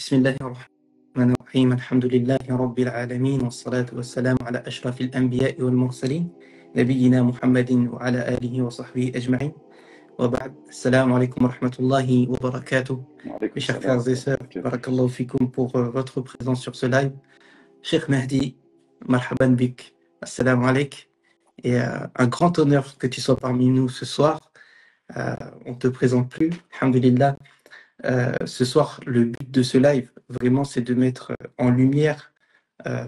بسم الله الرحمن الرحيم الحمد لله رب العالمين والصلاة والسلام على أشرف الأنبياء والمرسلين نبينا محمد وعلى آله وصحبه أجمعين وبعد السلام عليكم ورحمة الله وبركاته. وعليكم Mes chers السلام frères et sœurs, ورحمة الله. barakallahu fikum pour votre présence sur ce live. Cheikh Mahdi, marhaban bik, assalamu alaikum. Et un grand honneur que tu sois parmi nous ce soir. On ne te présente plus, alhamdulillah. Ce soir, le but de ce live, vraiment, c'est de mettre en lumière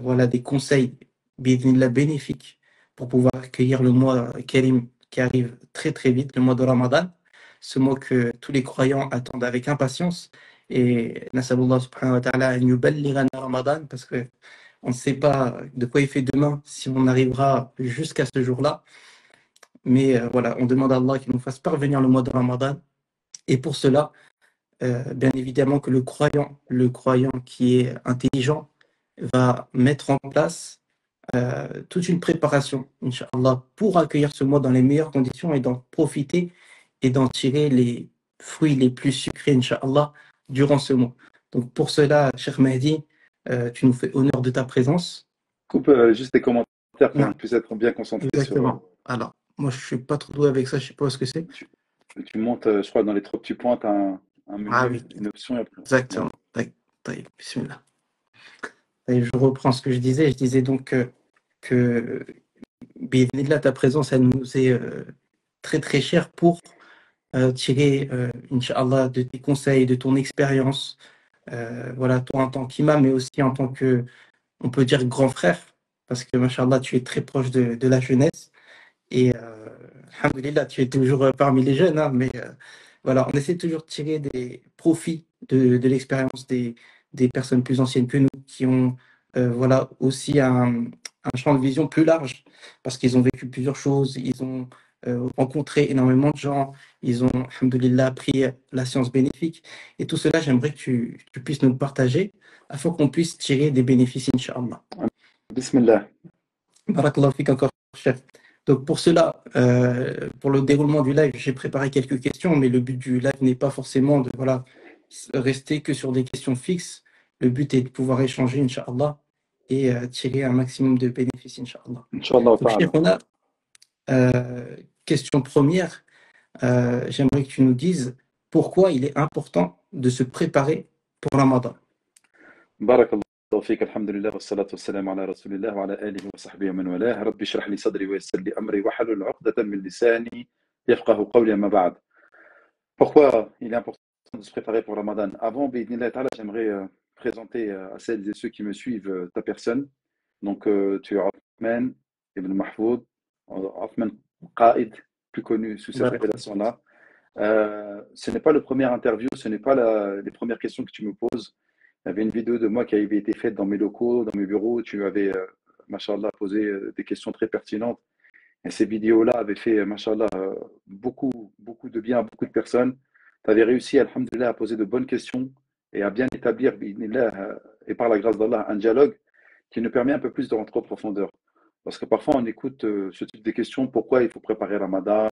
voilà, des conseils bi'idhnillah, bénéfiques pour pouvoir accueillir le mois Karim qui arrive très très vite, le mois de Ramadan, ce mois que tous les croyants attendent avec impatience. Et nasallallahu subhanahu wa ta'ala an yuballighana Ramadan, parce que on ne sait pas de quoi il fait demain, si on arrivera jusqu'à ce jour-là. Mais voilà, on demande à Allah qu'il nous fasse parvenir le mois de Ramadan. Et pour cela, bien évidemment que le croyant qui est intelligent va mettre en place toute une préparation, Inch'Allah, pour accueillir ce mois dans les meilleures conditions et d'en profiter et d'en tirer les fruits les plus sucrés, Inch'Allah, durant ce mois. Donc pour cela, Cheikh Mahdi, tu nous fais honneur de ta présence. Coupe juste les commentaires pour Non, qu'on puisse être bien concentré exactement. Alors, moi, je suis pas trop doué avec ça, je sais pas ce que c'est. tu montes, je crois, dans les trois petits points, tu as un menu, Ah oui, une option. Et après, exactement. Taïb, bismillah. Et je reprends ce que je disais. Je disais donc que Bi'idhnillah, ta présence, elle nous est très très chère pour tirer, Inch'Allah, de tes conseils, de ton expérience. Voilà, toi en tant qu'imam, mais aussi en tant que, on peut dire, grand frère, parce que, Masha'Allah, tu es très proche de la jeunesse. Et, alhamdulillah, tu es toujours parmi les jeunes, hein, mais voilà, on essaie toujours de tirer des profits de l'expérience des personnes plus anciennes que nous, qui ont voilà, aussi un champ de vision plus large, parce qu'ils ont vécu plusieurs choses, ils ont rencontré énormément de gens, ils ont, alhamdulillah, appris la science bénéfique. Et tout cela, j'aimerais que tu puisses nous le partager, afin qu'on puisse tirer des bénéfices, Inch'Allah. Bismillah. Barakallahu fik encore, chef. Donc pour cela, pour le déroulement du live, j'ai préparé quelques questions, mais le but du live n'est pas forcément de voilà, rester que sur des questions fixes. Le but est de pouvoir échanger, Inch'Allah, et tirer un maximum de bénéfices, Inch'Allah. Inch'Allah Donc, Cheikh, ta'ala. on a question première. J'aimerais que tu nous dises pourquoi il est important de se préparer pour Ramadan. Barakallahu فيك الحمد لله والصلاة والسلام على رسول الله وعلى آله وصحبه ومن والاه ربي اشرح لي صدري ويسر لي أمري واحلل عقدة من لساني يفقه قولي أما بعد. Pourquoi il est important de se préparer pour Ramadan? Avant, B'idhnillah ta'ala, j'aimerais présenter à celles et ceux qui me suivent ta personne. Donc, tu es Othman Ibn Mahfoud, Othman Qaid, plus connu sous cette appellation-là. Ce n'est pas le premier interview, ce n'est pas les premières questions que tu me poses. Il y avait une vidéo de moi qui avait été faite dans mes locaux, dans mes bureaux. Tu avais, machallah, posé des questions très pertinentes. Et ces vidéos-là avaient fait, machallah, beaucoup, beaucoup de bien à beaucoup de personnes. Tu avais réussi, alhamdulillah, à poser de bonnes questions et à bien établir, bi'idhnillah, et par la grâce d'Allah, un dialogue qui nous permet un peu plus de rentrer en profondeur. Parce que parfois, on écoute ce type de questions, pourquoi il faut préparer Ramadan.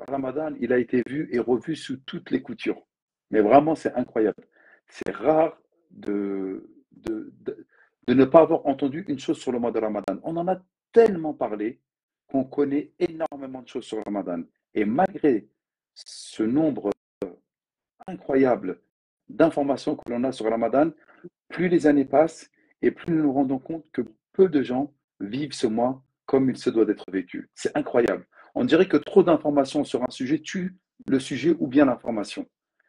Ramadan, il a été vu et revu sous toutes les coutures. Mais vraiment, c'est incroyable. C'est rare de ne pas avoir entendu une chose sur le mois de Ramadan. On en a tellement parlé qu'on connaît énormément de choses sur Ramadan. Et malgré ce nombre incroyable d'informations que l'on a sur Ramadan, plus les années passent et plus nous nous rendons compte que peu de gens vivent ce mois comme il se doit d'être vécu. C'est incroyable. On dirait que trop d'informations sur un sujet tue le sujet ou bien l'information.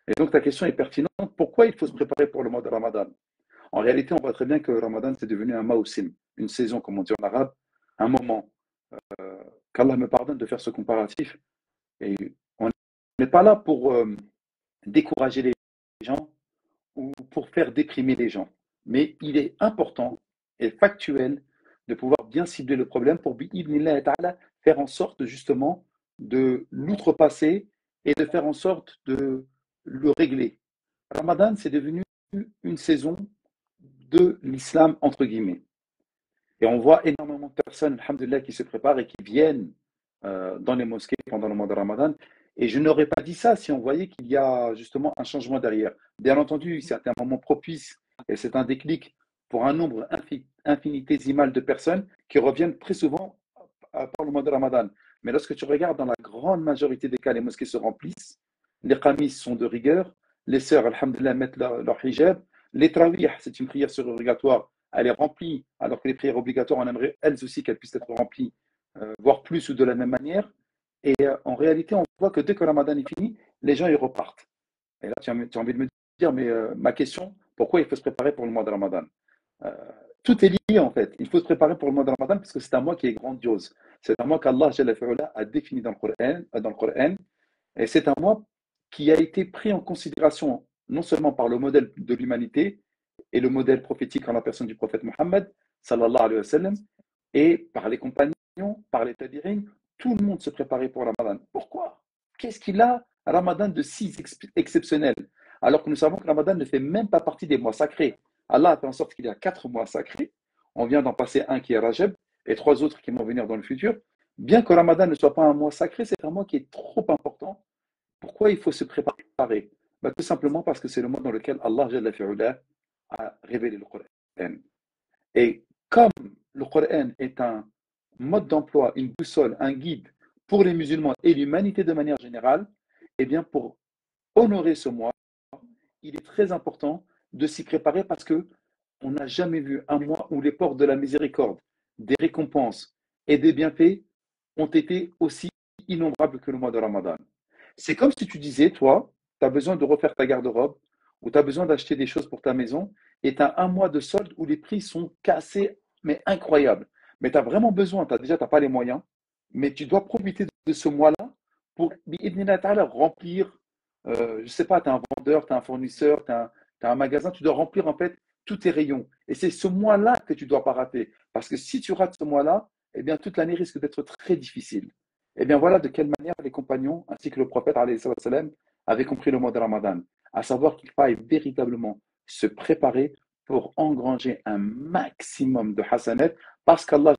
Et donc ta question est pertinente. Pourquoi il faut se préparer pour le mois de Ramadan? En réalité, on voit très bien que Ramadan, c'est devenu un mausim, une saison, comme on dit en arabe, un moment. Qu'Allah me pardonne de faire ce comparatif. Et on n'est pas là pour décourager les gens ou pour faire déprimer les gens. Mais il est important et factuel de pouvoir bien cibler le problème pour bi'idhnillah ta'ala faire en sorte justement de l'outrepasser et de faire en sorte de le régler. Ramadan, c'est devenu une saison de l'islam entre guillemets. Et on voit énormément de personnes, alhamdulillah, qui se préparent et qui viennent dans les mosquées pendant le mois de Ramadan. Et je n'aurais pas dit ça si on voyait qu'il y a justement un changement derrière. Bien entendu, c'est un moment propice et c'est un déclic pour un nombre infinitésimal de personnes qui reviennent très souvent par le mois de Ramadan. Mais lorsque tu regardes dans la grande majorité des cas, les mosquées se remplissent, les qamis sont de rigueur, les sœurs, alhamdulillah, mettent leur hijab, les tarawih, c'est une prière surrogatoire, elle est remplie, alors que les prières obligatoires, on aimerait elles aussi qu'elles puissent être remplies, voire plus ou de la même manière. Et en réalité, on voit que dès que Ramadan est fini, les gens ils repartent. Et là, tu as envie de me dire, mais ma question, pourquoi il faut se préparer pour le mois de Ramadan? Euh, Tout est lié en fait. Il faut se préparer pour le mois de Ramadan parce que c'est un mois qui est grandiose. C'est un mois qu'Allah Jalla fi'ala a défini dans le Coran, et c'est un mois qui a été pris en considération non seulement par le modèle de l'humanité et le modèle prophétique en la personne du prophète Mohammed, sallallahu alayhi wa sallam, et par les compagnons, par les tabi'in, tout le monde se préparait pour Ramadan. Pourquoi? Qu'est-ce qu'il a Ramadan de si exceptionnel? Alors que nous savons que Ramadan ne fait même pas partie des mois sacrés. Allah a fait en sorte qu'il y a 4 mois sacrés. On vient d'en passer un qui est Rajab et 3 autres qui vont venir dans le futur. Bien que Ramadan ne soit pas un mois sacré, c'est un mois qui est trop important. Pourquoi il faut se préparer? Tout simplement parce que c'est le mois dans lequel Allah Jalla fi'ala a révélé le Coran. Et comme le Coran est un mode d'emploi, une boussole, un guide pour les musulmans et l'humanité de manière générale, eh bien pour honorer ce mois, il est très important de s'y préparer parce que on n'a jamais vu un mois où les portes de la miséricorde, des récompenses et des bienfaits ont été aussi innombrables que le mois de Ramadan. C'est comme si tu disais, toi, tu as besoin de refaire ta garde-robe ou tu as besoin d'acheter des choses pour ta maison et tu as un mois de solde où les prix sont cassés, mais incroyables. Mais tu as vraiment besoin, déjà, tu n'as pas les moyens, mais tu dois profiter de ce mois-là pour remplir, je ne sais pas, tu es un vendeur, tu es un fournisseur, tu as un magasin, tu dois remplir en fait tous tes rayons. Et c'est ce mois-là que tu ne dois pas rater. Parce que si tu rates ce mois-là, eh bien, toute l'année risque d'être très difficile. Eh bien, voilà de quelle manière les compagnons, ainsi que le prophète, alayhi salam, avaient compris le mois de Ramadan. À savoir qu'il faille véritablement se préparer pour engranger un maximum de hasanat, parce qu'Allah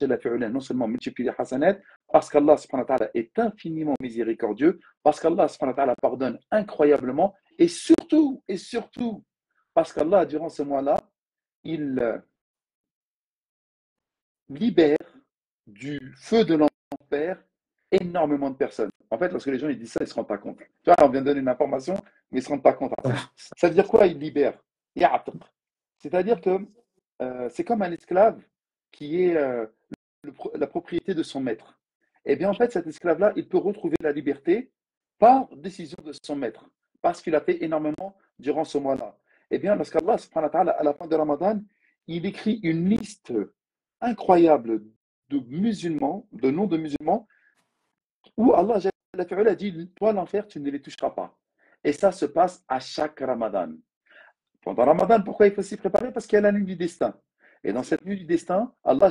non seulement multiplie les hasanat, parce qu'Allah est infiniment miséricordieux, parce qu'Allah pardonne incroyablement, et surtout, parce qu'Allah, durant ce mois-là, il libère du feu de l'enfer énormément de personnes. En fait, lorsque les gens ils disent ça, ils ne se rendent pas compte. Tu vois, on vient de donner une information, mais ils ne se rendent pas compte après. Ça veut dire quoi, il libère? C'est-à-dire que c'est comme un esclave qui est la propriété de son maître. Eh bien, en fait, cet esclave-là, il peut retrouver la liberté par décision de son maître, parce qu'il a fait énormément durant ce mois-là. Eh bien, lorsqu'Allah, subhanahu wa ta'ala, à la fin de Ramadan, il écrit une liste incroyable de musulmans, de noms de musulmans, où Allah a dit, toi, l'enfer, tu ne les toucheras pas. Et ça se passe à chaque Ramadan. Pendant Ramadan, pourquoi il faut s'y préparer? Parce qu'il y a la nuit du destin. Et dans cette nuit du destin, Allah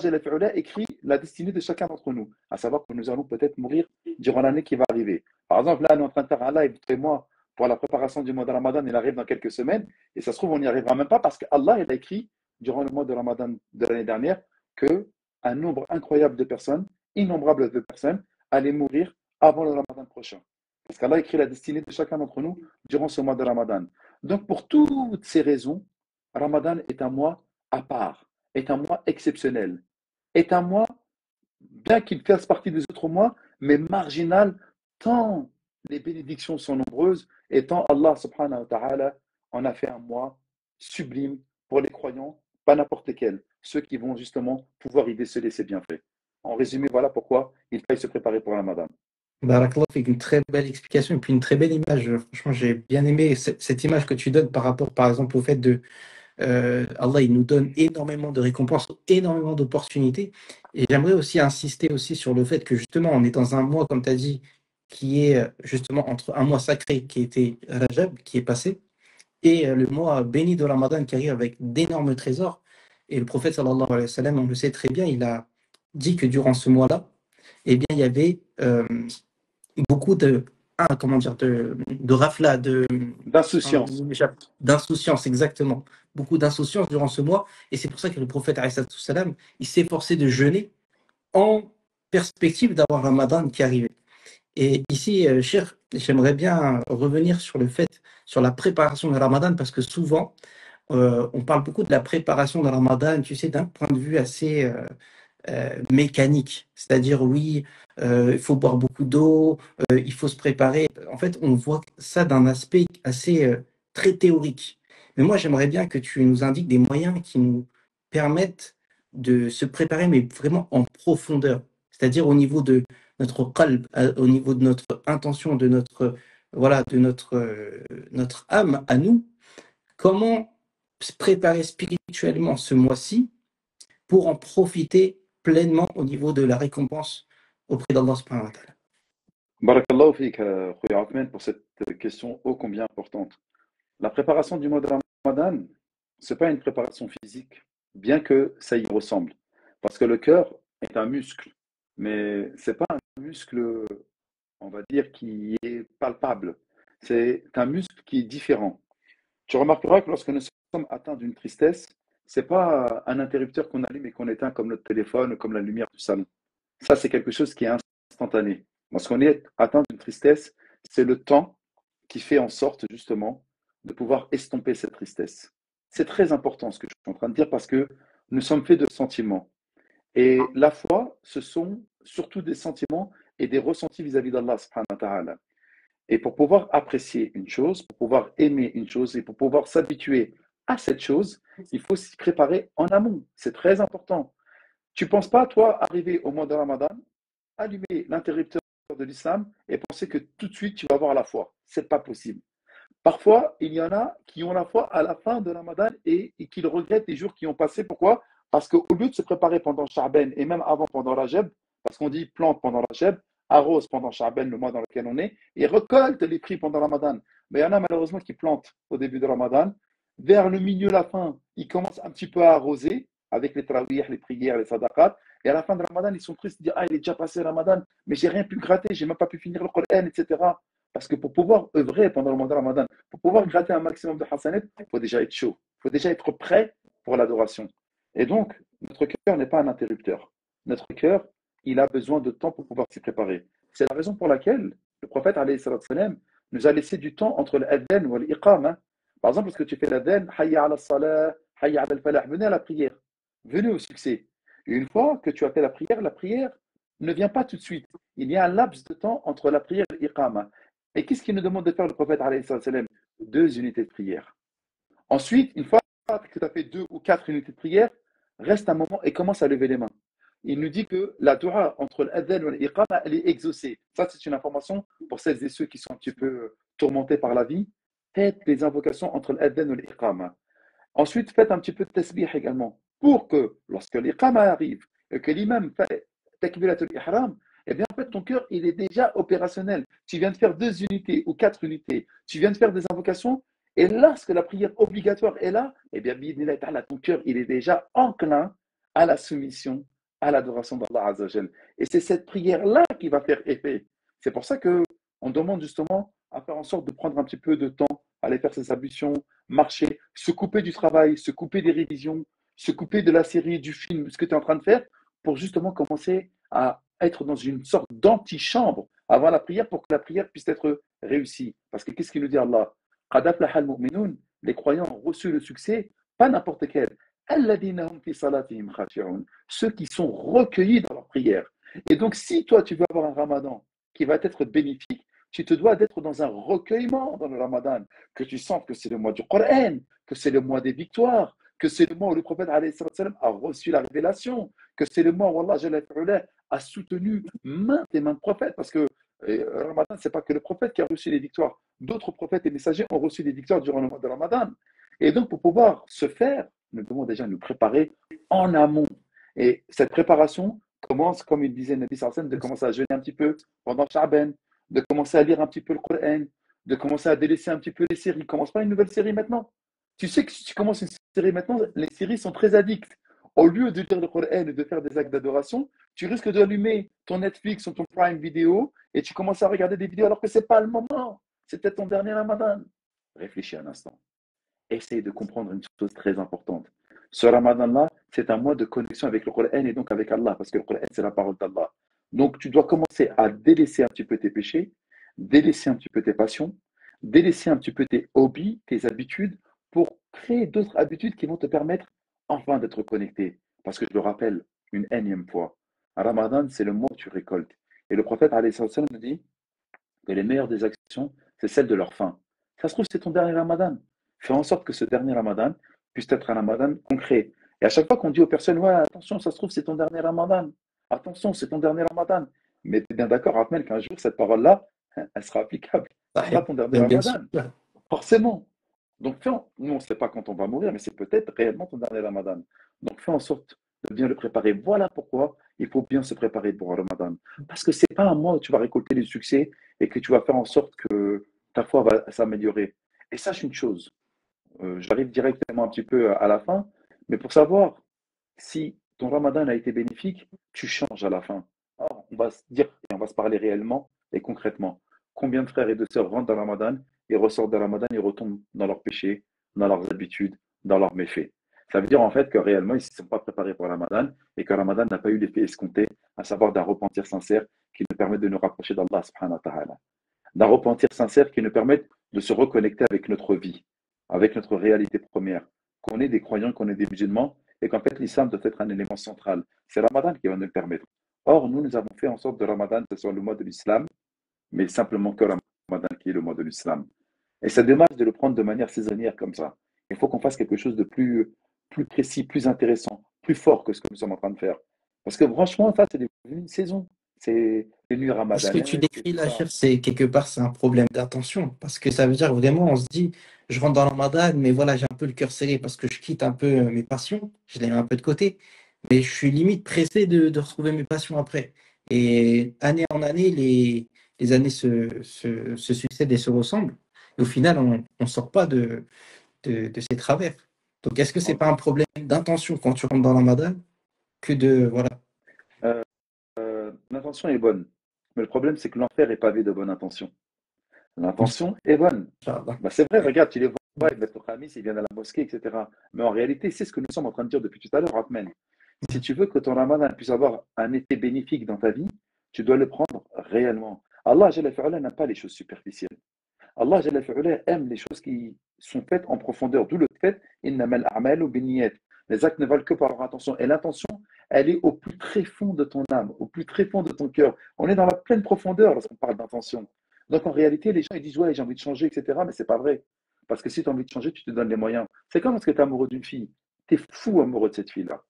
écrit la destinée de chacun d'entre nous, à savoir que nous allons peut-être mourir durant l'année qui va arriver. Par exemple, là, on est en train de faire un live, toi et moi, pour la préparation du mois de Ramadan, il arrive dans quelques semaines, et ça se trouve, on n'y arrivera même pas parce qu'Allah a écrit durant le mois de Ramadan de l'année dernière que un nombre incroyable de personnes, innombrables de personnes, allaient mourir avant le Ramadan prochain. Parce qu'Allah écrit la destinée de chacun d'entre nous durant ce mois de Ramadan. Donc, pour toutes ces raisons, Ramadan est un mois à part, est un mois exceptionnel, est un mois, bien qu'il fasse partie des autres mois, mais marginal, tant les bénédictions sont nombreuses et tant Allah subhanahu wa ta'ala en a fait un mois sublime pour les croyants, pas n'importe lesquels, ceux qui vont justement pouvoir y déceler ses bienfaits. En résumé, voilà pourquoi il faille se préparer pour Ramadan. Barakallah, fait une très belle explication et puis une très belle image. Franchement, j'ai bien aimé cette image que tu donnes par rapport, par exemple, au fait de Allah, il nous donne énormément de récompenses, énormément d'opportunités. Et j'aimerais aussi insister aussi sur le fait que justement, on est dans un mois, comme tu as dit, qui est justement entre un mois sacré qui était Rajab, qui est passé, et le mois béni de Ramadan qui arrive avec d'énormes trésors. Et le prophète sallallahu alayhi wa sallam, on le sait très bien, il a dit que durant ce mois-là, eh bien, il y avait beaucoup comment dire, de rafla, D'insouciance. d'insouciance, exactement. Beaucoup d'insouciance durant ce mois. Et c'est pour ça que le prophète, alayhi salam, il s'efforçait de jeûner en perspective d'avoir Ramadan qui arrivait. Et ici, cher, J'aimerais bien revenir sur le fait, sur la préparation de Ramadan, parce que souvent, on parle beaucoup de la préparation de Ramadan, tu sais, d'un point de vue assez mécanique. C'est-à-dire, oui, il faut boire beaucoup d'eau, il faut se préparer. En fait, on voit ça d'un aspect assez très théorique. Mais moi, j'aimerais bien que tu nous indiques des moyens qui nous permettent de se préparer, mais vraiment en profondeur. C'est-à-dire au niveau de notre qalb, au niveau de notre intention, de notre, voilà, de notre âme à nous. Comment se préparer spirituellement ce mois-ci pour en profiter pleinement au niveau de la récompense auprès d'Allah subhanahu wa ta'ala. Barakallahu fik, Khoya Ahmed, pour cette question ô combien importante. La préparation du mois de Ramadan, ce n'est pas une préparation physique, bien que ça y ressemble. Parce que le cœur est un muscle, mais ce n'est pas un muscle, on va dire, qui est palpable. C'est un muscle qui est différent. Tu remarqueras que lorsque nous sommes atteints d'une tristesse, ce n'est pas un interrupteur qu'on allume et qu'on éteint comme notre téléphone ou comme la lumière du salon. Ça, c'est quelque chose qui est instantané. Lorsqu'on est atteint d'une tristesse, c'est le temps qui fait en sorte justement de pouvoir estomper cette tristesse. C'est très important ce que je suis en train de dire parce que nous sommes faits de sentiments. Et la foi, ce sont surtout des sentiments et des ressentis vis-à-vis d'Allah subhanahu wa ta'ala. Et pour pouvoir apprécier une chose, pour pouvoir aimer une chose et pour pouvoir s'habituer à cette chose, il faut s'y préparer en amont. C'est très important. Tu ne penses pas, toi, arriver au mois de Ramadan, allumer l'interrupteur de l'islam et penser que tout de suite tu vas avoir la foi. Ce n'est pas possible. Parfois, il y en a qui ont la foi à la fin de Ramadan et qui regrettent les jours qui ont passé. Pourquoi? Parce qu'au lieu de se préparer pendant Sha'ban et même avant pendant Rajab, parce qu'on dit plante pendant Rajab, arrose pendant Sha'ban, le mois dans lequel on est, et récolte les prix pendant Ramadan. Mais il y en a malheureusement qui plantent au début de Ramadan. Vers le milieu, la fin, ils commencent un petit peu à arroser avec les tarawih, les prières, les sadaqat. Et à la fin de Ramadan, ils sont tristes, ils disent ah, il est déjà passé Ramadan, mais j'ai rien pu gratter, j'ai même pas pu finir le Coran, etc. Parce que pour pouvoir œuvrer pendant le mois de Ramadan, pour pouvoir gratter un maximum de hasanat, il faut déjà être chaud. Il faut déjà être prêt pour l'adoration. Et donc, notre cœur n'est pas un interrupteur. Notre cœur, il a besoin de temps pour pouvoir s'y préparer. C'est la raison pour laquelle le prophète alayhi salam, nous a laissé du temps entre l'adhan ou l'iqama. Par exemple, lorsque tu fais l'adhan, hayya ala salah, hayya ala al-falah, venez à la prière, venez au succès. Et une fois que tu as fait la prière ne vient pas tout de suite. Il y a un laps de temps entre la prière et l'iqama. Et qu'est-ce qu'il nous demande de faire le prophète alayhi salam? 2 unités de prière. Ensuite, une fois que tu as fait 2 ou 4 unités de prière, reste un moment et commence à lever les mains. Il nous dit que la dua entre l'adhan et l'iqama, elle est exaucée. Ça, c'est une information pour celles et ceux qui sont un petit peu tourmentés par la vie. Faites les invocations entre l'adhan et l'iqama. Ensuite, faites un petit peu de tasbih également, pour que lorsque l'iqama arrive et que l'imam fait takbiratul ihram, eh bien en fait ton cœur il est déjà opérationnel. Tu viens de faire 2 unités ou 4 unités, tu viens de faire des invocations, et lorsque la prière obligatoire est là, eh bien ton cœur il est déjà enclin à la soumission, à l'adoration d'Allah Azzawajal. Et c'est cette prière-là qui va faire effet. C'est pour ça que on demande justement à faire en sorte de prendre un petit peu de temps, aller faire ses ablutions, marcher, se couper du travail, se couper des révisions, se couper de la série, du film, ce que tu es en train de faire, pour justement commencer à être dans une sorte d'antichambre avant la prière pour que la prière puisse être réussie. Parce que qu'est-ce qu'il nous dit Allah? قَدْ أَفْلَحَ الْمُؤْمِنُونَ. Les croyants ont reçu le succès, pas n'importe quel. الَّذِينَ هُمْ فِي صَلَاتِهِمْ خَاشِعُونَ. Ceux qui sont recueillis dans leur prière. Et donc, si toi, tu veux avoir un ramadan qui va être bénéfique, tu te dois d'être dans un recueillement dans le ramadan, que tu sens que c'est le mois du Coran, que c'est le mois des victoires, que c'est le mois où le prophète alayhi salam, a reçu la révélation, que c'est le mois où Allah Jalla fi'ala a soutenu maintes et maintes prophètes, parce que Ramadan, ce n'est pas que le prophète qui a reçu les victoires. D'autres prophètes et messagers ont reçu des victoires durant le mois de Ramadan. Et donc, pour pouvoir se faire, nous devons déjà nous préparer en amont. Et cette préparation commence, comme il disait Nabi Sallallahu alayhi wa sallam, de commencer à jeûner un petit peu pendant Sha'ban, de commencer à lire un petit peu le Coran, de commencer à délaisser un petit peu les séries. Commence pas une nouvelle série maintenant. Tu sais que si tu commences une série maintenant, les séries sont très addictes. Au lieu de lire le Coran et de faire des actes d'adoration, tu risques d'allumer ton Netflix ou ton Prime Video et tu commences à regarder des vidéos alors que ce n'est pas le moment. C'est peut-être ton dernier Ramadan. Réfléchis un instant. Essaye de comprendre une chose très importante. Ce Ramadan-là, c'est un mois de connexion avec le Coran et donc avec Allah, parce que le Coran, c'est la parole d'Allah. Donc, tu dois commencer à délaisser un petit peu tes péchés, délaisser un petit peu tes passions, délaisser un petit peu tes hobbies, tes habitudes, pour créer d'autres habitudes qui vont te permettre enfin d'être connecté. Parce que je le rappelle une énième fois, Ramadan, c'est le mois où tu récoltes. Et le prophète alayhi salam nous dit que les meilleures des actions, c'est celle de leur fin. Ça se trouve, c'est ton dernier Ramadan. Fais en sorte que ce dernier Ramadan puisse être un Ramadan concret. Et à chaque fois qu'on dit aux personnes, ouais, attention, ça se trouve, c'est ton dernier Ramadan. Attention, c'est ton dernier Ramadan. Mais tu es bien d'accord, Ahmed, qu'un jour, cette parole-là, elle sera applicable. Ce sera Sahib. ton dernier Bien sûr. Ramadan. Forcément. Donc, nous, on ne sait pas quand on va mourir, mais c'est peut-être réellement ton dernier Ramadan. Donc, fais en sorte de bien le préparer. Voilà pourquoi il faut bien se préparer pour le Ramadan. Parce que ce n'est pas un mois où tu vas récolter les succès et que tu vas faire en sorte que ta foi va s'améliorer. Et sache une chose, j'arrive directement un petit peu à la fin, mais pour savoir si ton Ramadan a été bénéfique, tu changes à la fin. Or, on va se dire et on va se parler réellement et concrètement. Combien de frères et de sœurs rentrent dans le Ramadan et ressortent de Ramadan et retombent dans leurs péchés, dans leurs habitudes, dans leurs méfaits. Ça veut dire en fait que réellement, ils ne se sont pas préparés pour le Ramadan et que le Ramadan n'a pas eu l'effet escompté, à savoir d'un repentir sincère qui nous permet de nous rapprocher d'Allah subhanahu wa ta'ala. D'un repentir sincère qui nous permet de se reconnecter avec notre vie, avec notre réalité première, qu'on est des croyants, qu'on est des musulmans, et qu'en fait l'islam doit être un élément central. C'est Ramadan qui va nous le permettre. Or, nous avons fait en sorte de Ramadan, que ce soit le mois de l'islam, mais simplement que Ramadan qui est le mois de l'islam. Et c'est dommage de le prendre de manière saisonnière comme ça. Il faut qu'on fasse quelque chose de plus précis, plus intéressant, plus fort que ce que nous sommes en train de faire. Parce que franchement, ça, c'est devenu une saison. C'est les nuits Ce que tu ramadanesques et décris tout là, ça. chef, c'est quelque part, c'est un problème d'intention. Parce que ça veut dire vraiment, on se dit, je rentre dans le Ramadan, mais voilà, j'ai un peu le cœur serré parce que je quitte un peu mes passions, je les mets un peu de côté. Mais je suis limite pressé de retrouver mes passions après. Et année en année, les années se succèdent et se ressemblent. Et au final, on ne sort pas de ces travers. Donc, est-ce que c'est pas un problème d'intention quand tu rentres dans le Ramadan que de, voilà, L'intention est bonne. Mais le problème, c'est que l'enfer est pavé de bonnes intentions. L'intention est bonne. Inch'Allah. Bah, c'est vrai, regarde, tu les vois, ils mettent au khamis, ils viennent à la mosquée, etc. Mais en réalité, c'est ce que nous sommes en train de dire depuis tout à l'heure, Ahmed. Si tu veux que ton ramadan puisse avoir un effet bénéfique dans ta vie, tu dois le prendre réellement. Allah Jalla fi'ala, n'aime pas les choses superficielles. Allah Jalla fi'ala, aime les choses qui sont faites en profondeur. D'où le fait, innamal a'malu binniyat. Les actes ne valent que par leur intention. Et l'intention, elle est au plus tréfond de ton âme, au plus tréfond de ton cœur. On est dans la pleine profondeur lorsqu'on parle d'intention. Donc en réalité, les gens ils disent ouais, j'ai envie de changer, etc. Mais c'est pas vrai. Parce que si tu as envie de changer, tu te donnes les moyens. C'est comme lorsque tu es amoureux d'une fille. Tu es fou amoureux de cette fille-là.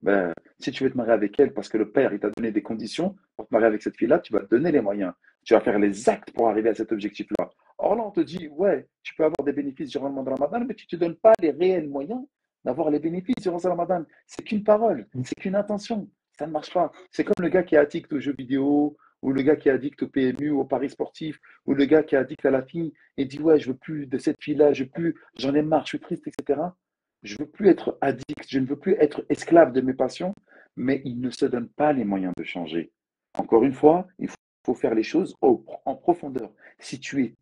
Ben, si tu veux te marier avec elle parce que le père il t'a donné des conditions pour te marier avec cette fille-là, tu vas te donner les moyens. Tu vas faire les actes pour arriver à cet objectif-là. Or là, on te dit, ouais, tu peux avoir des bénéfices durant le mois de Ramadan, mais tu ne te donnes pas les réels moyens d'avoir les bénéfices durant ce Ramadan. C'est qu'une parole, c'est qu'une intention. Ça ne marche pas. C'est comme le gars qui est addict aux jeux vidéo, ou le gars qui est addict au PMU, au paris sportif, ou le gars qui est addict à la fille et dit, ouais, je veux plus de cette fille-là, je veux plus, j'en ai marre, je suis triste, etc. Je ne veux plus être addict, je ne veux plus être esclave de mes passions, mais il ne se donne pas les moyens de changer. Encore une fois, il faut faire les choses en profondeur. Si tu es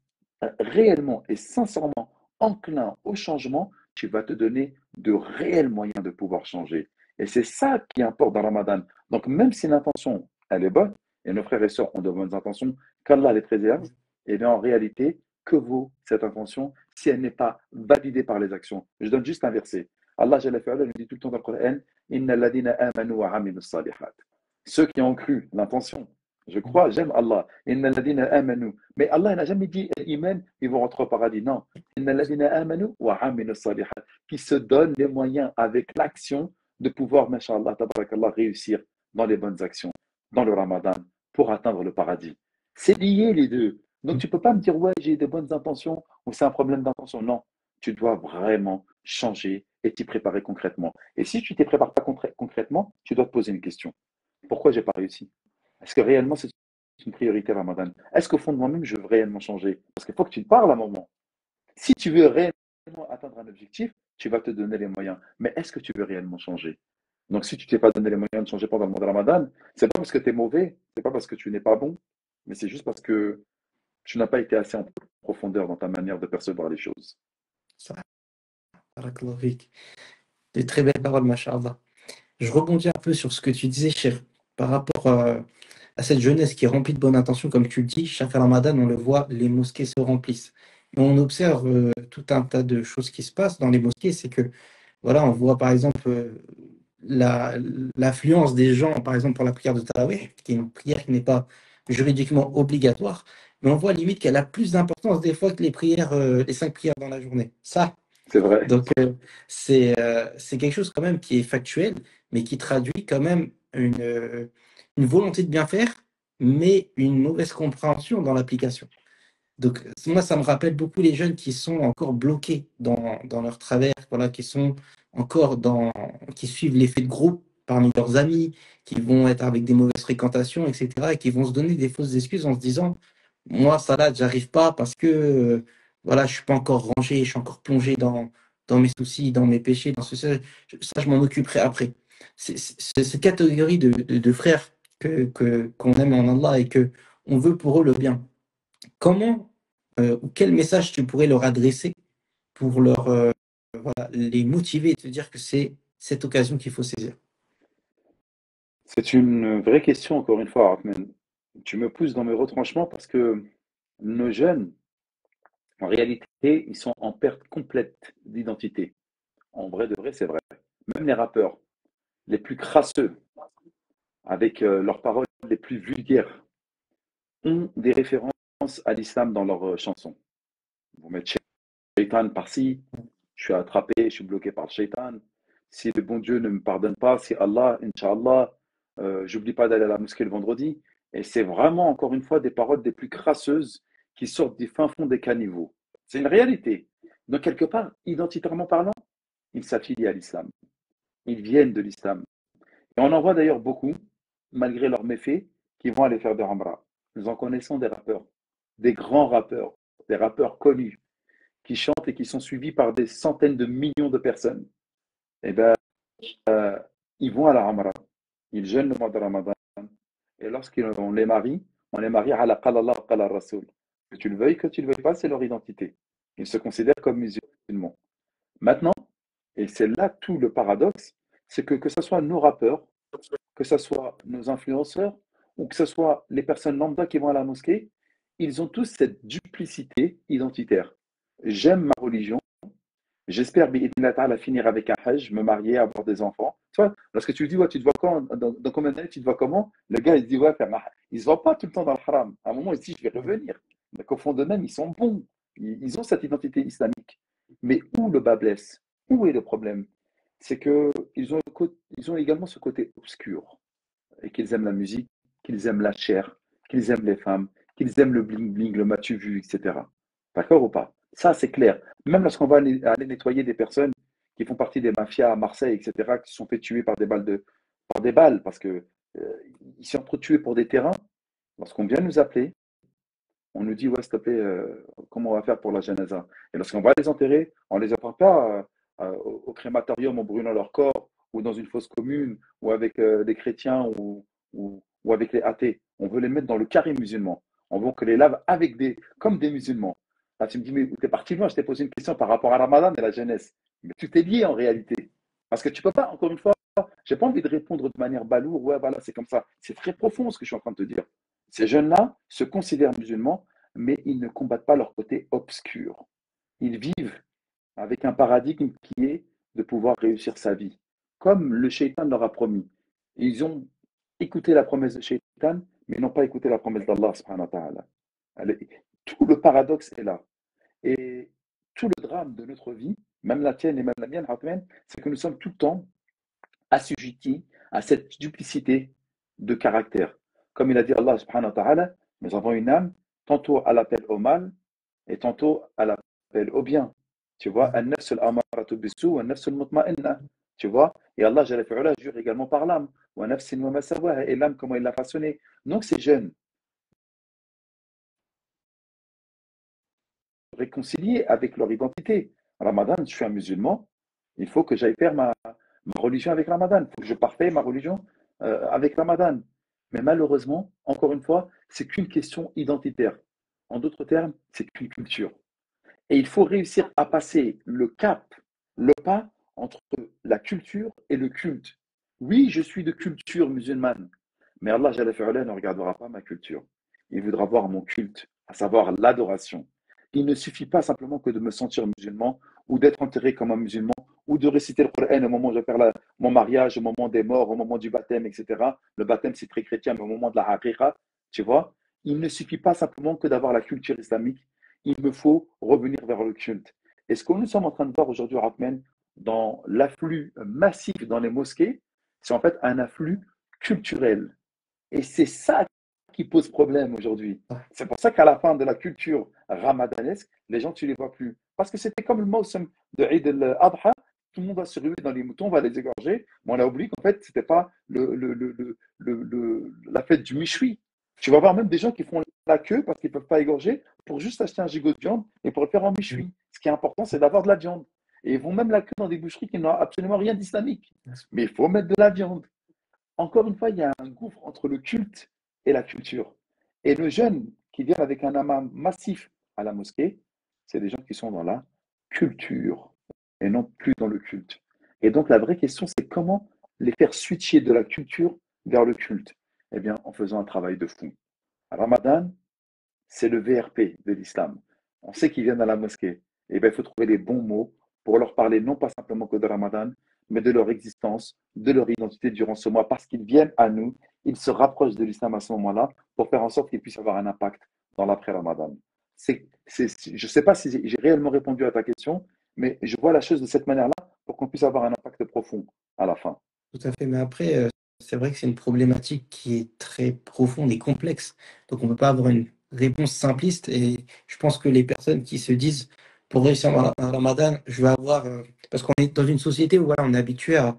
réellement et sincèrement enclin au changement, tu vas te donner de réels moyens de pouvoir changer. Et c'est ça qui importe dans Ramadan. Donc, même si l'intention, elle est bonne, et nos frères et sœurs ont de bonnes intentions, qu'Allah les préserve, et bien en réalité, que vaut cette intention si elle n'est pas validée par les actions? Je donne juste un verset. Allah Jalla fi'ala nous dit tout le temps dans le Coran, Inna alladhina amanu wa aminu salihat. Ceux qui ont cru l'intention, je crois, j'aime Allah. Inna alladhina amanu. Mais Allah n'a jamais dit iman, ils vont rentrer au paradis. Non. Inna alladhina amanu wa aminu salihat. Qui se donnent les moyens avec l'action de pouvoir, masha'Allah, tabarakallah, réussir dans les bonnes actions, dans le Ramadan, pour atteindre le paradis. C'est lié les deux. Donc tu ne peux pas me dire, ouais, j'ai de bonnes intentions ou c'est un problème d'intention. Non. Tu dois vraiment changer et t'y préparer concrètement. Et si tu ne t'y prépares pas concrètement, tu dois te poser une question. Pourquoi j'ai pas réussi? Est-ce que réellement c'est une priorité Ramadan? Est-ce qu'au fond de moi-même, je veux réellement changer? Parce qu'il faut que tu te parles à un moment. Si tu veux réellement atteindre un objectif, tu vas te donner les moyens. Mais est-ce que tu veux réellement changer? Donc si tu ne t'es pas donné les moyens de changer pendant le mois de Ramadan, c'est pas parce que tu es mauvais, c'est pas parce que tu n'es pas bon, mais c'est juste parce que tu n'as pas été assez en profondeur dans ta manière de percevoir les choses. Ça, barakallahu fik. Des très belles paroles, masha'Allah. Je rebondis un peu sur ce que tu disais, cher, par rapport à cette jeunesse qui est remplie de bonnes intentions, comme tu le dis, chaque Ramadan, on le voit, les mosquées se remplissent. Et on observe tout un tas de choses qui se passent dans les mosquées, c'est que, voilà, on voit par exemple la- l'affluence des gens, par exemple pour la prière de Tarawih, qui est une prière qui n'est pas juridiquement obligatoire, mais on voit limite qu'elle a plus d'importance des fois que les prières, les 5 prières dans la journée. Ça, C'est vrai. donc c'est quelque chose quand même qui est factuel, mais qui traduit quand même une volonté de bien faire, mais une mauvaise compréhension dans l'application. Donc, moi, ça me rappelle beaucoup les jeunes qui sont encore bloqués dans leur travers, voilà, qui sont encore qui suivent l'effet de groupe parmi leurs amis, qui vont être avec des mauvaises fréquentations, etc., et qui vont se donner des fausses excuses en se disant, moi, ça là, j'arrive pas parce que, voilà, je suis pas encore rangé, je suis encore plongé dans mes soucis, dans mes péchés, dans ça, je m'en occuperai après. C'est cette catégorie de frères qu'on aime en Allah et que on veut pour eux le bien. Comment ou quel message tu pourrais leur adresser pour voilà, les motiver et te dire que c'est cette occasion qu'il faut saisir? C'est une vraie question, encore une fois, Ahmed. Tu me pousses dans mes retranchements parce que nos jeunes, en réalité, ils sont en perte complète d'identité. En vrai de vrai, c'est vrai. Même les rappeurs, les plus crasseux, avec leurs paroles les plus vulgaires, ont des références à l'islam dans leurs chansons. Vous mettez Shaitan par-ci, je suis attrapé, je suis bloqué par le Shaitan. Si le bon Dieu ne me pardonne pas, si Allah, Inch'Allah, j'oublie pas d'aller à la mosquée le vendredi. Et c'est vraiment, encore une fois, des paroles des plus crasseuses qui sortent du fin fond des caniveaux. C'est une réalité. Donc, quelque part, identitairement parlant, ils s'affilient à l'islam. Ils viennent de l'islam. Et on en voit d'ailleurs beaucoup, malgré leurs méfaits, qui vont aller faire des Hamra. Nous en connaissons des rappeurs, des grands rappeurs, des rappeurs connus, qui chantent et qui sont suivis par des centaines de millions de personnes. Et ben, ils vont à la Hamra, ils jeûnent le mois de Ramadan, et lorsqu'on les marie, on les marie à la qala Allah, qala Rasoul. Que tu le veuilles, que tu ne le veuilles pas, c'est leur identité. Ils se considèrent comme musulmans. Maintenant, et c'est là tout le paradoxe, c'est que ce soit nos rappeurs, que ce soit nos influenceurs, ou que ce soit les personnes lambda qui vont à la mosquée, ils ont tous cette duplicité identitaire. J'aime ma religion, j'espère bi'idhnillah ta'ala finir avec un hajj, me marier, avoir des enfants. Tu vois, lorsque tu lui dis, ouais, tu te vois quand, dans combien d'années tu te vois comment, le gars il se dit, ouais, il se voit pas tout le temps dans le haram. À un moment, il se dit, je vais revenir. Donc au fond d'eux-mêmes, ils sont bons. Ils ont cette identité islamique. Mais où le bas blesse? Où est le problème? C'est qu'ils ont également ce côté obscur et qu'ils aiment la musique, qu'ils aiment la chair, qu'ils aiment les femmes, qu'ils aiment le bling-bling, le m'as-tu vu, etc. D'accord ou pas? Ça, c'est clair. Même lorsqu'on va aller nettoyer des personnes qui font partie des mafias à Marseille, etc., qui se sont fait tuer par des balles, parce que ils sont entretués pour des terrains. Lorsqu'on vient nous appeler, on nous dit, ouais, s'il te plaît, comment on va faire pour la janaza? Et lorsqu'on va les enterrer, on ne les enterre pas au crématorium en brûlant leur corps, ou dans une fosse commune, ou avec des chrétiens, ou avec les athées. On veut les mettre dans le carré musulman. On veut que les lave comme des musulmans. Là, tu me dis, mais t'es parti loin, je t'ai posé une question par rapport à Ramadan et la jeunesse. Mais tout est lié en réalité. Parce que tu peux pas, encore une fois, j'ai pas envie de répondre de manière balourde, ouais, voilà, c'est comme ça. C'est très profond ce que je suis en train de te dire. Ces jeunes-là se considèrent musulmans, mais ils ne combattent pas leur côté obscur. Ils vivent avec un paradigme qui est de pouvoir réussir sa vie, comme le shaitan leur a promis. Ils ont écouté la promesse de shaitan, mais n'ont pas écouté la promesse d'Allah subhanahu wa ta'ala. Tout le paradoxe est là. Et tout le drame de notre vie, même la tienne et même la mienne, Ahmed, c'est que nous sommes tout le temps assujettis à cette duplicité de caractère. Comme il a dit Allah subhanahu wa ta'ala, nous avons une âme, tantôt à l'appel au mal et tantôt à l'appel au bien. Tu vois, an-nafs al-amaratu bis-su wa an-nafs al-mutma'inna. Tu vois, et Allah jalla fi'ala jure également par l'âme. Wa nafsin wa ma sawaha, et l'âme, comment il l'a façonné. Donc ces jeunes, réconciliés avec leur identité. Ramadan, je suis un musulman, il faut que j'aille faire ma religion avec Ramadan, il faut que je parfasse ma religion avec Ramadan. Mais malheureusement, encore une fois, c'est qu'une question identitaire. En d'autres termes, c'est qu'une culture. Et il faut réussir à passer le cap, le pas entre la culture et le culte. Oui, je suis de culture musulmane, Mais Allah Jalla fi'ala ne regardera pas ma culture. Il voudra voir mon culte, à savoir l'adoration. Il ne suffit pas simplement que de me sentir musulman ou d'être enterré comme un musulman ou de réciter le Coran au moment où je vais faire mon mariage, au moment des morts, au moment du baptême, etc. Le baptême, c'est très chrétien, mais au moment de la haqiqa, tu vois, il ne suffit pas simplement que d'avoir la culture islamique. Il me faut revenir vers le culte. Et ce que nous sommes en train de voir aujourd'hui, Rahman, dans l'afflux massif dans les mosquées, c'est en fait un afflux culturel. Et c'est ça qui pose problème aujourd'hui. C'est pour ça qu'à la fin de la culture ramadanesque, les gens, tu ne les vois plus. Parce que c'était comme le Mawsam de Eid al-Adha, tout le monde va se ruer dans les moutons, va les égorger. Mais on a oublié qu'en fait, ce n'était pas la fête du Michui. Tu vas voir même des gens qui font la queue parce qu'ils ne peuvent pas égorger pour juste acheter un gigot de viande et pour le faire en Michui. Ce qui est important, c'est d'avoir de la viande. Et ils vont même la queue dans des boucheries qui n'ont absolument rien d'islamique. Mais il faut mettre de la viande. Encore une fois, il y a un gouffre entre le culte et la culture. Et le jeune qui vient avec un amas massif à la mosquée, c'est des gens qui sont dans la culture et non plus dans le culte. Et donc la vraie question, c'est comment les faire switcher de la culture vers le culte? Eh bien, en faisant un travail de fond. Ramadan, c'est le VRP de l'islam. On sait qu'ils viennent à la mosquée. Et bien, il faut trouver les bons mots pour leur parler non pas simplement que de Ramadan, mais de leur existence, de leur identité durant ce mois, parce qu'ils viennent à nous, ils se rapprochent de l'islam à ce moment-là pour faire en sorte qu'ils puissent avoir un impact dans l'après-Ramadan. Je ne sais pas si j'ai réellement répondu à ta question, mais je vois la chose de cette manière-là pour qu'on puisse avoir un impact profond à la fin. Tout à fait, mais après, c'est vrai que c'est une problématique qui est très profonde et complexe. Donc, on ne peut pas avoir une réponse simpliste. Et je pense que les personnes qui se disent, pour réussir un Ramadan, je vais avoir. Parce qu'on est dans une société où voilà, on est habitué à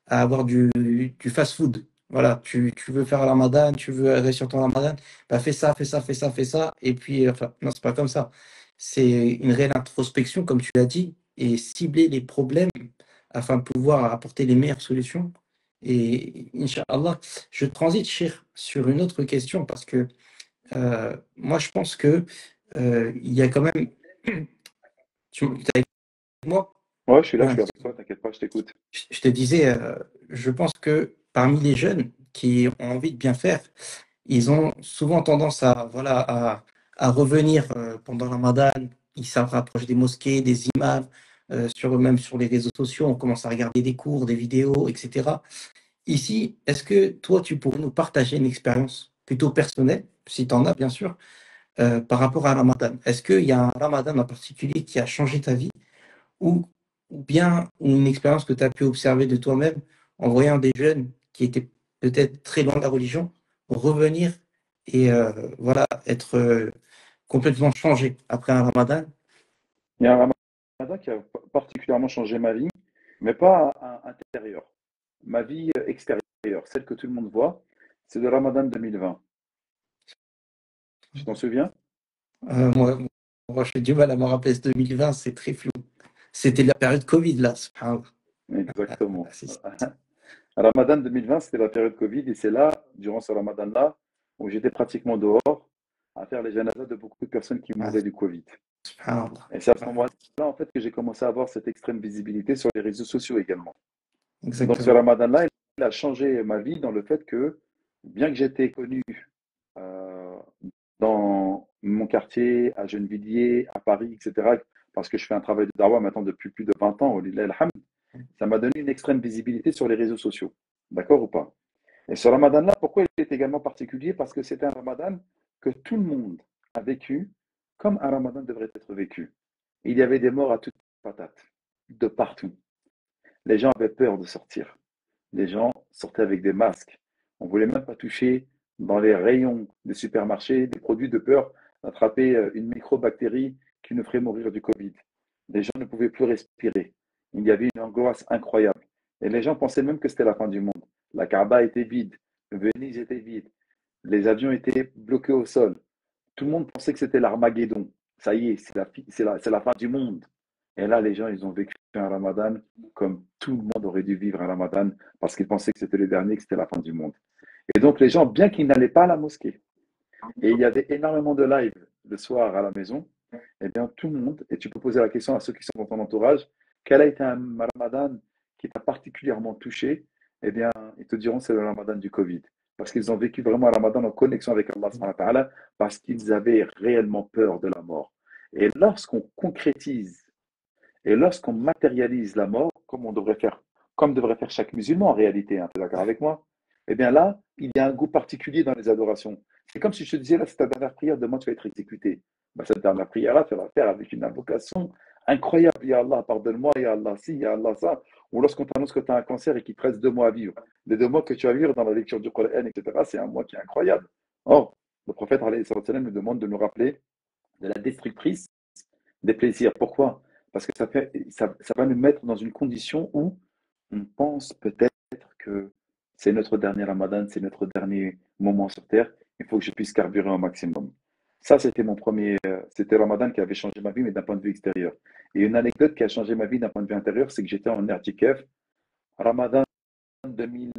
avoir du fast-food. Voilà, tu veux faire un Ramadan, tu veux réussir ton Ramadan, bah fais ça, fais ça, fais ça, fais ça. Et puis, enfin, non, c'est pas comme ça. C'est une réelle introspection, comme tu l'as dit, et cibler les problèmes afin de pouvoir apporter les meilleures solutions. Et Inch'Allah, je transite sur une autre question parce que moi, je pense que il y a quand même. Tu es avec moi? Ouais, je suis là, je Ouais. suis avec toi, t'inquiète pas, je t'écoute. Je te disais, je pense que parmi les jeunes qui ont envie de bien faire, ils ont souvent tendance à revenir pendant le Ramadan. Ils se rapprochent des mosquées, des imams, même sur les réseaux sociaux. On commence à regarder des cours, des vidéos, etc. Ici, est-ce que toi, tu pourrais nous partager une expérience plutôt personnelle, si tu en as bien sûr, par rapport à Ramadan? Est-ce qu'il y a un Ramadan en particulier qui a changé ta vie ou, ou bien une expérience que tu as pu observer de toi-même en voyant des jeunes qui étaient peut-être très loin de la religion revenir et voilà, être complètement changés après un Ramadan? Il y a un Ramadan qui a particulièrement changé ma vie, mais pas intérieure. Ma vie extérieure, celle que tout le monde voit, c'est le Ramadan 2020. Tu t'en souviens? Moi, j'ai du mal à me rappeler ce 2020, c'est très flou. C'était la période Covid, là. Subhanallah. Ah, Exactement. c'est- Ramadan 2020, c'était la période Covid, et c'est là, durant ce Ramadan-là, où j'étais pratiquement dehors à faire les janazas de beaucoup de personnes qui ah, mouraient du Covid. subhanallah. Et c'est à ce moment-là, en fait, que j'ai commencé à avoir cette extrême visibilité sur les réseaux sociaux également. Donc ce Exactement. Ramadan-là, il a changé ma vie dans le fait que, bien que j'étais connu euh, dans mon quartier, à Gennevilliers, à Paris, etc., parce que je fais un travail de dawa maintenant depuis plus de 20 ans, au Lillah alhamd, ça m'a donné une extrême visibilité sur les réseaux sociaux. D'accord ou pas? Et ce Ramadan-là, pourquoi il est également particulier? Parce que c'était un Ramadan que tout le monde a vécu comme un Ramadan devrait être vécu. Il y avait des morts à toutes patates, de partout. Les gens avaient peur de sortir. Les gens sortaient avec des masques. On ne voulait même pas toucher dans les rayons des supermarchés des produits de peur d'attraper une microbactérie qui nous ferait mourir du Covid. Les gens ne pouvaient plus respirer. Il y avait une angoisse incroyable. Et les gens pensaient même que c'était la fin du monde. La Kaaba était vide, Venise était vide, les avions étaient bloqués au sol. Tout le monde pensait que c'était l'Armageddon. Ça y est, c'est la fin du monde. Et là, les gens, ils ont vécu un Ramadan comme tout le monde aurait dû vivre un Ramadan parce qu'ils pensaient que c'était le dernier, que c'était la fin du monde. Et donc, les gens, bien qu'ils n'allaient pas à la mosquée, et il y avait énormément de live le soir à la maison, eh bien, tout le monde, et tu peux poser la question à ceux qui sont dans ton entourage, quel a été un Ramadan qui t'a particulièrement touché? Eh bien, ils te diront c'est le Ramadan du Covid. parce qu'ils ont vécu vraiment Ramadan en connexion avec Allah subhanahu wa ta'ala, parce qu'ils avaient réellement peur de la mort. Et lorsqu'on concrétise et lorsqu'on matérialise la mort, comme devrait faire chaque musulman en réalité, hein, tu es d'accord avec moi? Eh bien là, il y a un goût particulier dans les adorations. C'est comme si je te disais, là, c'est ta dernière prière, demain tu vas être exécuté. Ben, cette dernière prière-là, tu vas la faire avec une invocation incroyable. Ya Allah, pardonne-moi, Ya Allah, si, Ya Allah, ça. Ou lorsqu'on t'annonce que tu as un cancer et qu'il te reste 2 mois à vivre. Les 2 mois que tu vas vivre dans la lecture du Coran, etc., c'est un mois qui est incroyable. Or, le prophète alayhi salam, nous demande de nous rappeler de la destructrice des plaisirs. Pourquoi? Parce que ça va nous mettre dans une condition où on pense peut-être que c'est notre dernier Ramadan, c'est notre dernier moment sur Terre. Il faut que je puisse carburer au maximum. Ça, c'était mon premier. C'était Ramadan qui avait changé ma vie, mais d'un point de vue extérieur. Et une anecdote qui a changé ma vie d'un point de vue intérieur, c'est que j'étais en Ertikef, Ramadan 2000,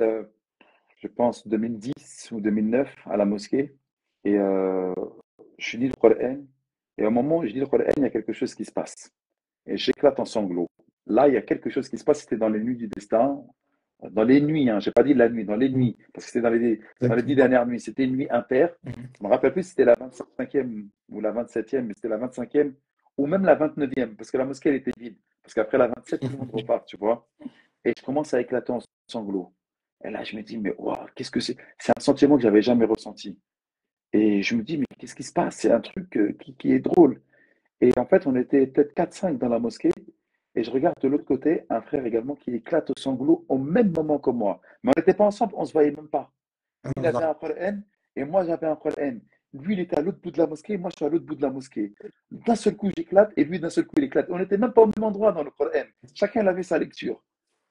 je pense 2010 ou 2009 à la mosquée. Et je lis le Coran. Et au moment où je lis le Coran, il y a quelque chose qui se passe. Et j'éclate en sanglots. Là, il y a quelque chose qui se passe, c'était dans les nuits du destin. Dans les nuits, hein, je n'ai pas dit la nuit, dans les Mhm. nuits, parce que c'était dans les 10 Exactement. dernières nuits, c'était une nuit impaire. Mhm. Je me rappelle plus si c'était la 25e ou la 27e, mais c'était la 25e ou même la 29e, parce que la mosquée, elle était vide. Parce qu'après la 27, tout le monde repart, tu vois. Et je commence à éclater en sanglots. Et là, je me dis, mais waouh, qu'est-ce que c'est? C'est un sentiment que j'avais jamais ressenti. Et je me dis, mais qu'est-ce qui se passe? C'est un truc qui est drôle. Et en fait, on était peut-être 4-5 dans la mosquée. Et je regarde de l'autre côté un frère également qui éclate au sanglot au même moment que moi. Mais on n'était pas ensemble, on ne se voyait même pas. Lui, il avait Allah. un Coran et moi, j'avais un Coran. Lui, il était à l'autre bout de la mosquée et moi, je suis à l'autre bout de la mosquée. D'un seul coup, j'éclate et lui, d'un seul coup, il éclate. On n'était même pas au même endroit dans le Coran. Chacun il avait sa lecture.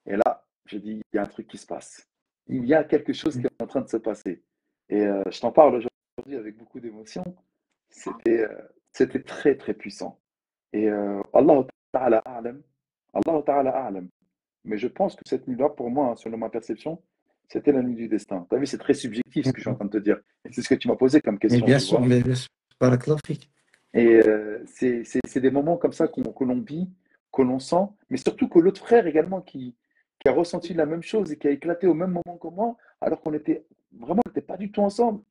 Et là, je dis, il y a un truc qui se passe. Il y a quelque chose qui est en train de se passer. Et je t'en parle aujourd'hui avec beaucoup d'émotion. C'était très, très puissant. Et Allah Ta'ala a'lam. Allah Ta'ala a'lam. Mais je pense que cette nuit-là, pour moi, hein, selon ma perception, c'était la nuit du destin. Tu as vu, c'est très subjectif ce que je suis en train de te dire. Et c'est ce que tu m'as posé comme Mais question, bien tu sûr, vois. mais bien sûr. Barakallahu fik. Et c'est des moments comme ça que l'on vit, que l'on sent, mais surtout que l'autre frère également qui a ressenti la même chose et qui a éclaté au même moment que moi, alors qu'on était vraiment, on n'était pas du tout ensemble.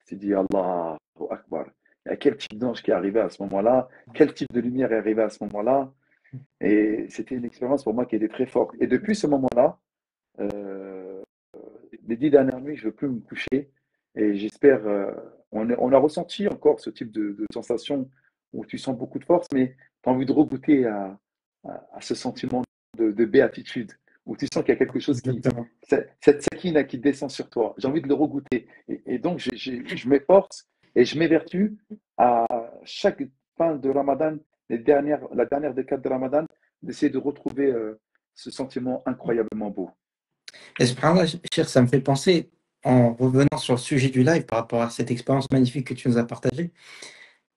Il s'est dit Allahu Akbar. Il y a quel type d'ange qui est arrivé à ce moment-là? Quel type de lumière est arrivé à ce moment-là? Et c'était une expérience pour moi qui était très forte. Et depuis ce moment-là, euh, les 10 dernières nuits, je ne veux plus me coucher. Et j'espère, on a ressenti encore ce type de sensation où tu sens beaucoup de force, mais tu as envie de regoûter à ce sentiment de béatitude, où tu sens qu'il y a quelque chose Exactement. cette sakina qui descend sur toi. J'ai envie de le regoûter. Et donc, je m'efforce et je m'évertue à chaque fin de Ramadan, la dernière décade de Ramadan, d'essayer de retrouver ce sentiment incroyablement beau. Et subhanallah, cher, ça me fait penser, en revenant sur le sujet du live par rapport à cette expérience magnifique que tu nous as partagée,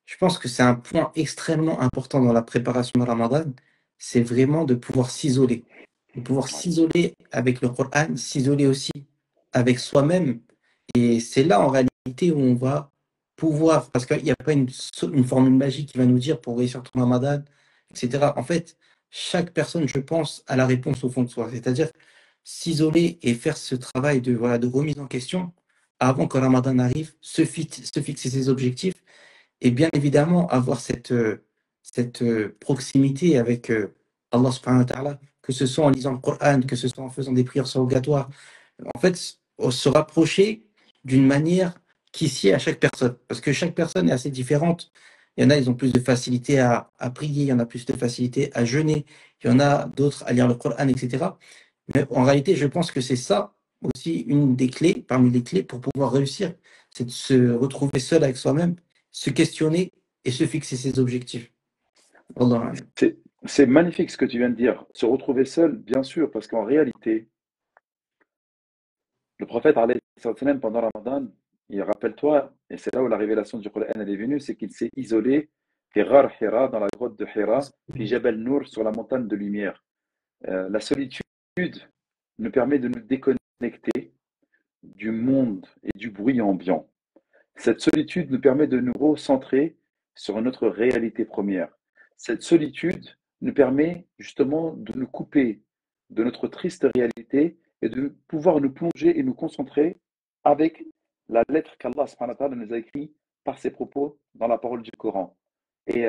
je pense que c'est un point extrêmement important dans la préparation de Ramadan, c'est vraiment de pouvoir s'isoler. De pouvoir Ouais. s'isoler avec le Coran, s'isoler aussi avec soi-même. Et c'est là, en réalité, où on va pouvoir, parce qu'il n'y a pas une formule magique qui va nous dire pour réussir ton Ramadan, etc. En fait, chaque personne, je pense, a la réponse au fond de soi. C'est-à-dire s'isoler et faire ce travail de, voilà, de remise en question avant que Ramadan arrive, se fixer ses objectifs et bien évidemment avoir cette proximité avec Allah subhanahu wa ta'ala, que ce soit en lisant le Coran, que ce soit en faisant des prières surrogatoires, en fait, se rapprocher d'une manière qui sied à chaque personne. Parce que chaque personne est assez différente. Il y en a, ils ont plus de facilité à prier, il y en a plus de facilité à jeûner, il y en a d'autres à lire le Coran, etc. Mais en réalité, je pense que c'est ça aussi une des clés, parmi les clés pour pouvoir réussir, c'est de se retrouver seul avec soi-même, se questionner et se fixer ses objectifs. Wallahu a'lam. C'est magnifique ce que tu viens de dire. Se retrouver seul, bien sûr, parce qu'en réalité, le prophète, alayhi salam, pendant Ramadan, il rappelle-toi, et c'est là où la révélation du Coran elle est venue, c'est qu'il s'est isolé, fi Ghar Hira, dans la grotte de Hira, fi Jabal Nour, sur la montagne de lumière. La solitude nous permet de nous déconnecter du monde et du bruit ambiant. Cette solitude nous permet de nous recentrer sur notre réalité première. Cette solitude nous permet justement de nous couper de notre triste réalité et de pouvoir nous plonger et nous concentrer avec la lettre qu'Allah subhanahu wa ta'ala nous a écrite par ses propos dans la parole du Coran. Et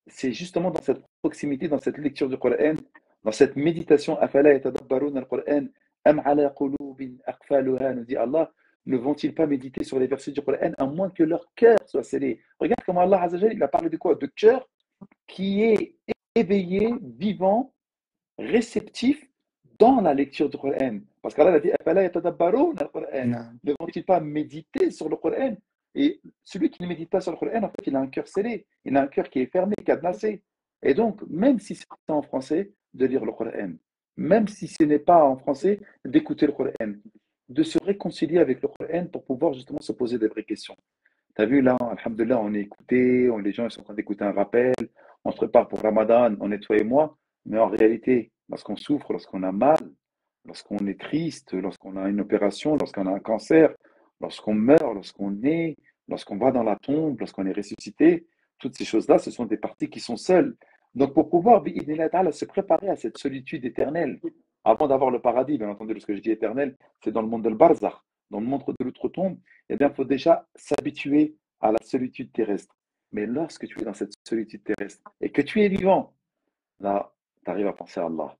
c'est justement dans cette proximité, dans cette lecture du Coran, dans cette méditation, أَفَلَا يَتَدَبَّرُونَ الْقُرْآنَ أَمْ عَلَى قُلُوبٍ أَقْفَالُهَا, nous dit Allah, ne vont-ils pas méditer sur les versets du Coran à moins que leur cœur soit scellé. Regarde comment Allah Azza wa Jalla, il a parlé de quoi? De cœur qui est éveillé, vivant, réceptif dans la lecture du Coran. Parce qu'Allah a dit أَفَلَا يَتَدَبَّرُونَ الْقُرْآنَ, نعم ne vont-ils pas méditer sur le Coran? Et celui qui ne médite pas sur le Coran, en fait, il a un cœur scellé, il a un cœur qui est fermé, cadenassé. Et donc, même si c'est en français, de lire le Coran, même si ce n'est pas en français, d'écouter le Coran, de se réconcilier avec le Coran pour pouvoir justement se poser des vraies questions. T'as vu là, alhamdoulilah, on est écouté, les gens ils sont en train d'écouter un rappel, on se prépare pour Ramadan, on est toi et moi, mais en réalité, lorsqu'on souffre, lorsqu'on a mal, lorsqu'on est triste, lorsqu'on a une opération, lorsqu'on a un cancer, lorsqu'on meurt, lorsqu'on naît, lorsqu'on va dans la tombe, lorsqu'on est ressuscité, toutes ces choses-là, ce sont des parties qui sont seules. Donc pour pouvoir bi'idhnillah ta'ala, se préparer à cette solitude éternelle, avant d'avoir le paradis, bien entendu, lorsque je dis éternel, c'est dans le monde de barzakh, dans le monde de l'outre-tombe, eh bien, il faut déjà s'habituer à la solitude terrestre. Mais lorsque tu es dans cette solitude terrestre et que tu es vivant, là, tu arrives à penser à Allah,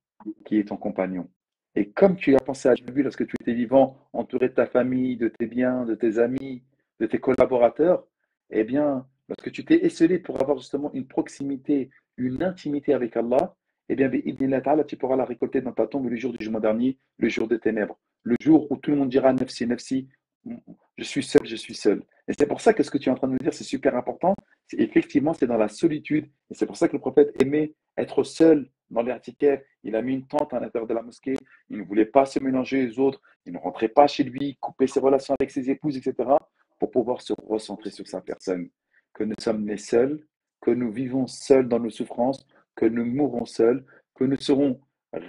qui est ton compagnon. Et comme tu as pensé à lui lorsque tu étais vivant, entouré de ta famille, de tes biens, de tes amis, de tes collaborateurs, eh bien, lorsque tu t'es esselé pour avoir justement une proximité, une intimité avec Allah, eh bien, bi'idhnillah ta'ala, tu pourras la récolter dans ta tombe le jour du jugement dernier, le jour des ténèbres, le jour où tout le monde dira nafsi, nafsi, je suis seul, je suis seul. Et c'est pour ça que ce que tu es en train de me dire, c'est super important. Effectivement, c'est dans la solitude. Et c'est pour ça que le prophète aimait être seul dans les i'tikaf. Il a mis une tente à l'intérieur de la mosquée. Il ne voulait pas se mélanger aux autres. Il ne rentrait pas chez lui, couper ses relations avec ses épouses, etc. pour pouvoir se recentrer sur sa personne. Que nous sommes nés seuls, que nous vivons seuls dans nos souffrances, que nous mourrons seuls, que nous serons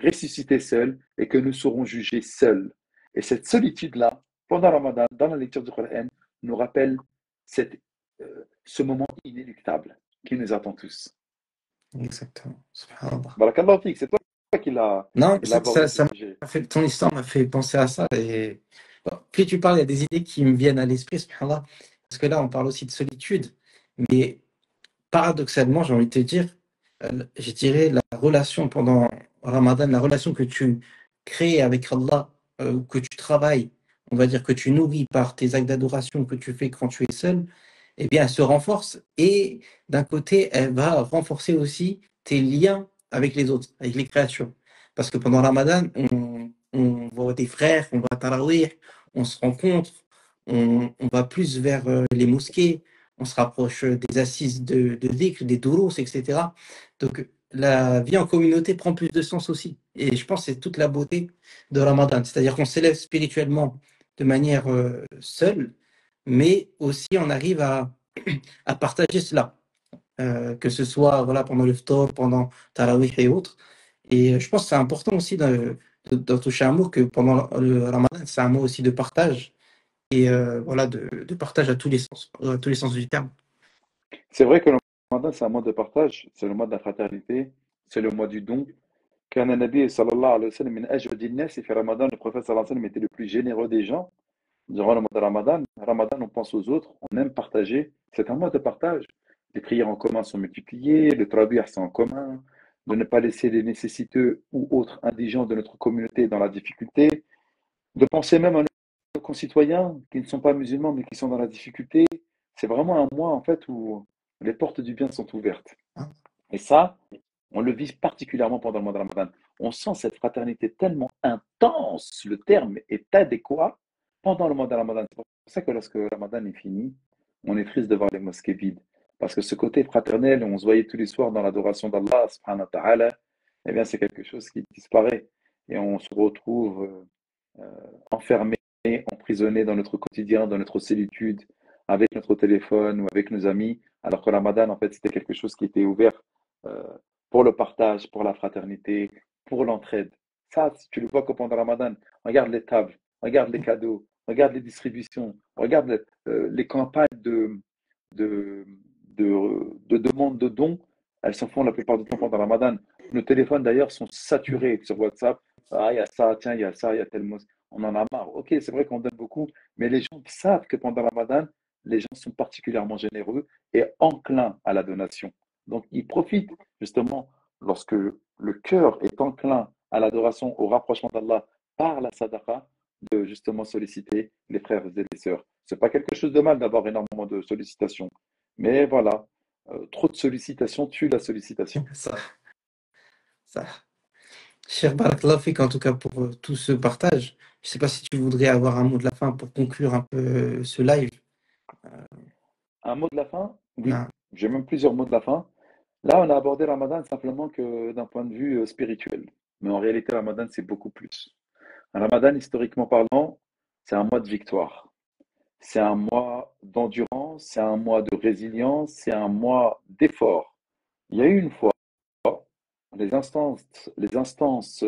ressuscités seuls et que nous serons jugés seuls. Et cette solitude-là, pendant Ramadan, dans la lecture du Coran, nous rappelle ce moment inéluctable qui nous attend tous. exactement subhanallah. Barakallahu fik, c'est toi qui l'as Non, élaboré ce ça sujet. m'a fait, ton histoire m'a fait penser à ça. Et bon, plus tu parles, il y a des idées qui me viennent à l'esprit, subhanallah. Parce que là, on parle aussi de solitude. Mais paradoxalement, j'ai envie de te dire, je dirais la relation pendant Ramadan, la relation que tu crées avec Allah, ou que tu travailles, on va dire que tu nourris par tes actes d'adoration que tu fais quand tu es seul, eh bien, elle se renforce. Et d'un côté, elle va renforcer aussi tes liens avec les autres, avec les créatures. Parce que pendant Ramadan, on voit des frères, on va à Tarawih, on se rencontre, on va plus vers les mosquées, on se rapproche des assises de dhikr, des douros, etc. Donc, la vie en communauté prend plus de sens aussi. Et je pense que c'est toute la beauté de Ramadan. C'est-à-dire qu'on s'élève spirituellement de manière seule, mais aussi on arrive à partager cela, que ce soit voilà, pendant le ftor, pendant Tarawih et autres. Et je pense que c'est important aussi d'en toucher un mot, que pendant le Ramadan, c'est un mot aussi de partage, et voilà, de partage à tous les sens du terme. C'est vrai que le Ramadan, c'est un mois de partage, c'est le mois de la fraternité, c'est le mois du don. Kana Nabi sallallahu alayhi wa sallam min ajwadi nas, et fait Ramadan, le prophète sallallahu alayhi wa sallam était le plus généreux des gens. Durant le mois de Ramadan, Ramadan, on pense aux autres, on aime partager. C'est un mois de partage. Les prières en commun sont multipliées, le traduire c'est en commun, de ne pas laisser les nécessiteux ou autres indigents de notre communauté dans la difficulté, de penser même à nos concitoyens qui ne sont pas musulmans mais qui sont dans la difficulté. C'est vraiment un mois en fait où les portes du bien sont ouvertes. Hein. Et ça, on le vit particulièrement pendant le mois de Ramadan. On sent cette fraternité tellement intense, le terme est adéquat, pendant le mois de Ramadan. C'est pour ça que lorsque le Ramadan est fini, on est triste de voir les mosquées vides. Parce que ce côté fraternel, on se voyait tous les soirs dans l'adoration d'Allah, subhanahu wa ta'ala, eh bien c'est quelque chose qui disparaît. Et on se retrouve enfermé, emprisonné dans notre quotidien, dans notre solitude, avec notre téléphone ou avec nos amis, alors que le Ramadan, en fait, c'était quelque chose qui était ouvert euh, pour le partage, pour la fraternité, pour l'entraide. Ça, si tu le vois que pendant le Ramadan, regarde les tables, regarde les cadeaux, regarde les distributions, regarde les campagnes de, de demande de dons, elles se font la plupart du temps pendant le Ramadan. Nos téléphones d'ailleurs sont saturés sur WhatsApp. Ah, il y a ça, tiens, il y a ça, il y a tel mot. On en a marre. Ok, c'est vrai qu'on donne beaucoup, mais les gens savent que pendant le Ramadan, les gens sont particulièrement généreux et enclins à la donation. Donc, ils profitent justement lorsque le cœur est enclin à l'adoration, au rapprochement d'Allah par la sadaqa, de justement solliciter les frères et les sœurs. C'est pas quelque chose de mal d'avoir énormément de sollicitations, mais voilà, trop de sollicitations tue la sollicitation. Ça, ça. Cher Barakallahu fik, en tout cas, pour tout ce partage. Je sais pas si tu voudrais avoir un mot de la fin pour conclure un peu ce live. Un mot de la fin? Oui, Ah, j'ai même plusieurs mots de la fin. Là, on a abordé Ramadan simplement que d'un point de vue spirituel. Mais en réalité, Ramadan, c'est beaucoup plus. Ramadan, historiquement parlant, c'est un mois de victoire. C'est un mois d'endurance, c'est un mois de résilience, c'est un mois d'effort. Il y a eu une fois, les instances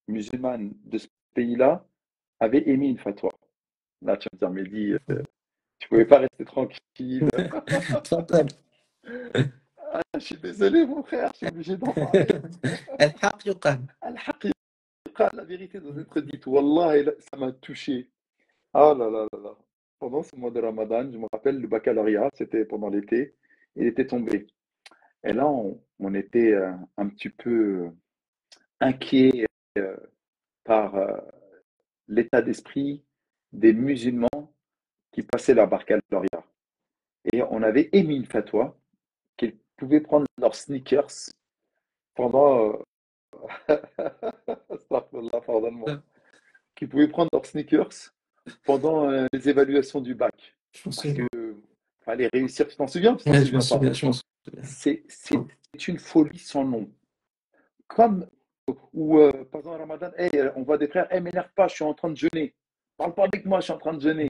musulmanes de ce pays-là avaient émis une fatwa. Là, tu vas me dire, mais dis, tu pouvais pas rester tranquille. تفضل. Ah, je suis désolé, mon frère, je suis obligé d'en parler. الحق يقال. La vérité doit être dite. Wallah, et ça m'a touché. Ah là là là là. Pendant ce mois de Ramadan, je me rappelle le baccalauréat, c'était pendant l'été, il était tombé. Et là, on était un petit peu inquiet euh, par l'état d'esprit des musulmans qui passaient leur baccalauréat. Et on avait émis une fatwa qu'ils pouvaient prendre leurs sneakers pendant. Astaghfirullah, pardonne-moi. Qu'ils pouvaient prendre leurs sneakers pendant les évaluations du bac. Je m'en Parce que souviens. fallait réussir. Tu t'en souviens ou tu t'en Ouais, je m'en souviens pas? souviens, je m'en souviens. C'est une folie sans nom. Comme où, pendant le Ramadan, hey, on voit des frères, hey, m'énerve pas, je suis en train de jeûner. Parle pas avec moi, je suis en train de jeûner.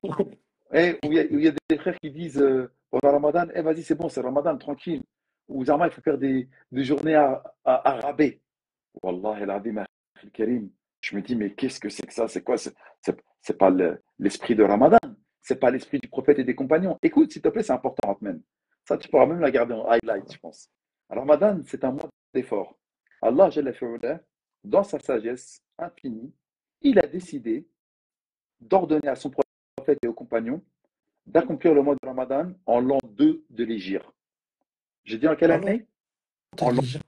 Hey, où il y a des frères qui disent pendant le Ramadan, hey, vas-y, c'est bon, c'est le Ramadan, tranquille. Ou Zama, il faut faire des journées à rabais. Wallah el Azim, Akhil Karim. Je me dis, mais qu'est-ce que c'est que ça? C'est quoi? C'est pas l'esprit de Ramadan. C'est pas l'esprit du prophète et des compagnons. Écoute, s'il te plaît, c'est important, Ahmed. Ça, tu pourras même la garder en highlight, je pense. Alors, Ramadan, c'est un mois d'effort. Allah, Jalla fi'ula, dans sa sagesse infinie, il a décidé d'ordonner à son prophète et aux compagnons d'accomplir le mois de Ramadan en l'an 2 de l'Hégire. J'ai dit en quelle Parlons année? de En l'Égypte.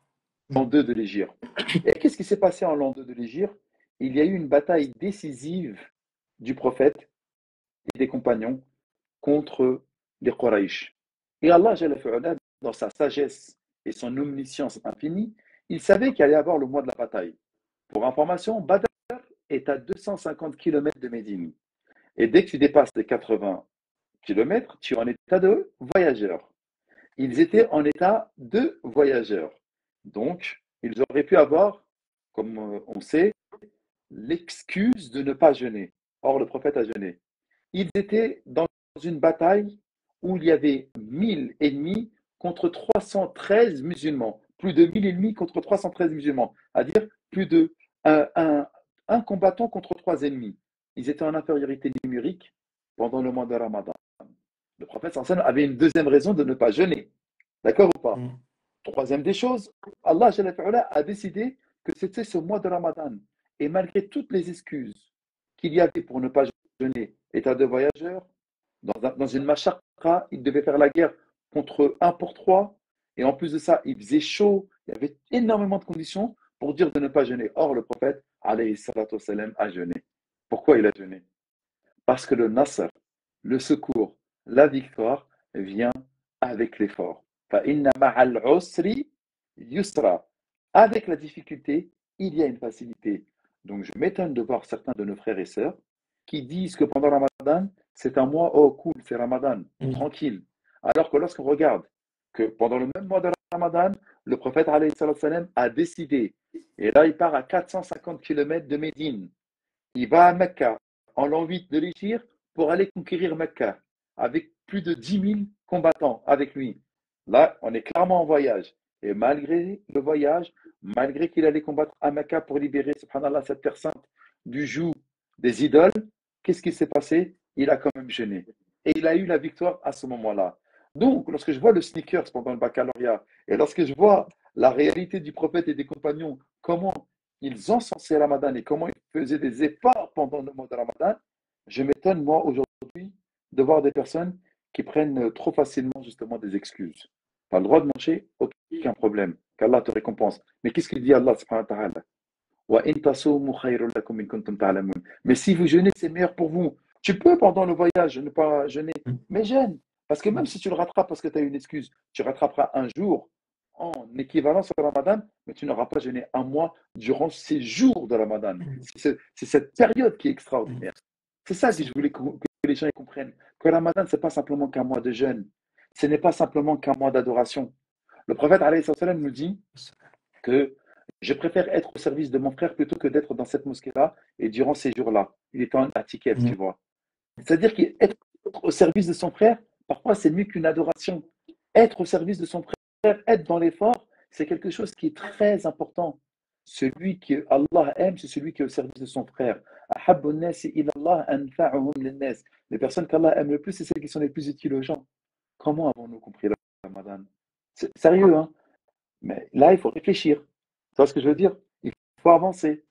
l'an 2 de l'Hégire. Et qu'est-ce qui s'est passé en l'an 2 de l'Hégire? Il y a eu une bataille décisive du prophète et des compagnons contre les Quraysh. Et Allah, dans sa sagesse et son omniscience infinie, il savait qu'il allait y avoir le mois de la bataille. Pour information, Badr est à 250 km de Médine. Et dès que tu dépasses les 80 km, tu es en état de voyageur. Ils étaient en état de voyageurs. Donc, ils auraient pu avoir, comme on sait, l'excuse de ne pas jeûner. Or, le prophète a jeûné. Ils étaient dans une bataille où il y avait 1000 ennemis contre 313 musulmans. Plus de 1000 ennemis contre 313 musulmans. C'est-à-dire plus de un combattant contre 3 ennemis. Ils étaient en infériorité numérique pendant le mois de Ramadan. Le prophète sallallahu avait une deuxième raison de ne pas jeûner. D'accord ou pas? Mm. Troisième des choses, Allah a décidé que c'était ce mois de Ramadan. Et malgré toutes les excuses qu'il y avait pour ne pas jeûner, état de voyageur, dans une machakra, il devait faire la guerre contre un pour trois. Et en plus de ça, il faisait chaud. Il y avait énormément de conditions pour dire de ne pas jeûner. Or, le prophète, alayhi salatu wassalam, a jeûné. Pourquoi il a jeûné? Parce que le nasr, le secours, la victoire vient avec l'effort. فَإِنَّ مَعَ الْعُسْرِ يُسْرًا. Avec la difficulté, il y a une facilité. Donc je m'étonne de voir certains de nos frères et sœurs qui disent que pendant Ramadan, c'est un mois, oh cool, c'est Ramadan, Mm. tranquille. Alors que lorsqu'on regarde que pendant le même mois de Ramadan, le prophète alayhi salam, a décidé, et là il part à 450 km de Médine, il va à Mecca en l'an 8 de l'Hégire pour aller conquérir Mecca avec plus de 10 000 combattants avec lui. Là, on est clairement en voyage. Et malgré le voyage, malgré qu'il allait combattre à Mecca pour libérer, subhanallah, cette terre sainte du joug des idoles, qu'est-ce qui s'est passé? Il a quand même jeûné. Et il a eu la victoire à ce moment-là. Donc, lorsque je vois le sneakers pendant le baccalauréat, et lorsque je vois la réalité du prophète et des compagnons, comment ils encensaient Ramadan et comment ils faisaient des efforts pendant le mois de Ramadan. Je m'étonne, moi, aujourd'hui, de voir des personnes qui prennent trop facilement, justement, des excuses. Tu as le droit de manger, aucun problème, qu'Allah te récompense. Mais qu'est-ce qu'il dit Allah subhanahu wa ta'ala? وَإِن تَصُومُوا خَيْرٌ لَكُمْ إِن كُنتُمْ تَعْلَمُونَ. Mais si vous jeûnez, c'est meilleur pour vous. Tu peux, pendant le voyage, ne pas jeûner, mais jeûne. Parce que même si tu le rattrapes parce que tu as une excuse, tu rattraperas un jour en équivalence au Ramadan, mais tu n'auras pas jeûné un mois durant ces jours de Ramadan. C'est cette période qui est extraordinaire. C'est ça que je voulais que les gens comprennent. Que le Ramadan, ce n'est pas simplement qu'un mois de jeûne. Ce n'est pas simplement qu'un mois d'adoration. Le prophète alayhi salam nous dit que je préfère être au service de mon frère plutôt que d'être dans cette mosquée-là et durant ces jours-là. Il est en ticket, tu vois. C'est-à-dire qu'être au service de son frère, parfois c'est mieux qu'une adoration. Être au service de son frère, être dans l'effort, c'est quelque chose qui est très important. Celui que Allah aime, c'est celui qui est au service de son frère. Les personnes qu'Allah aime le plus, c'est celles qui sont les plus utiles aux gens. Comment avons-nous compris le Ramadan? C'est sérieux, hein? Mais là, il faut réfléchir. Tu vois ce que je veux dire? Il faut avancer.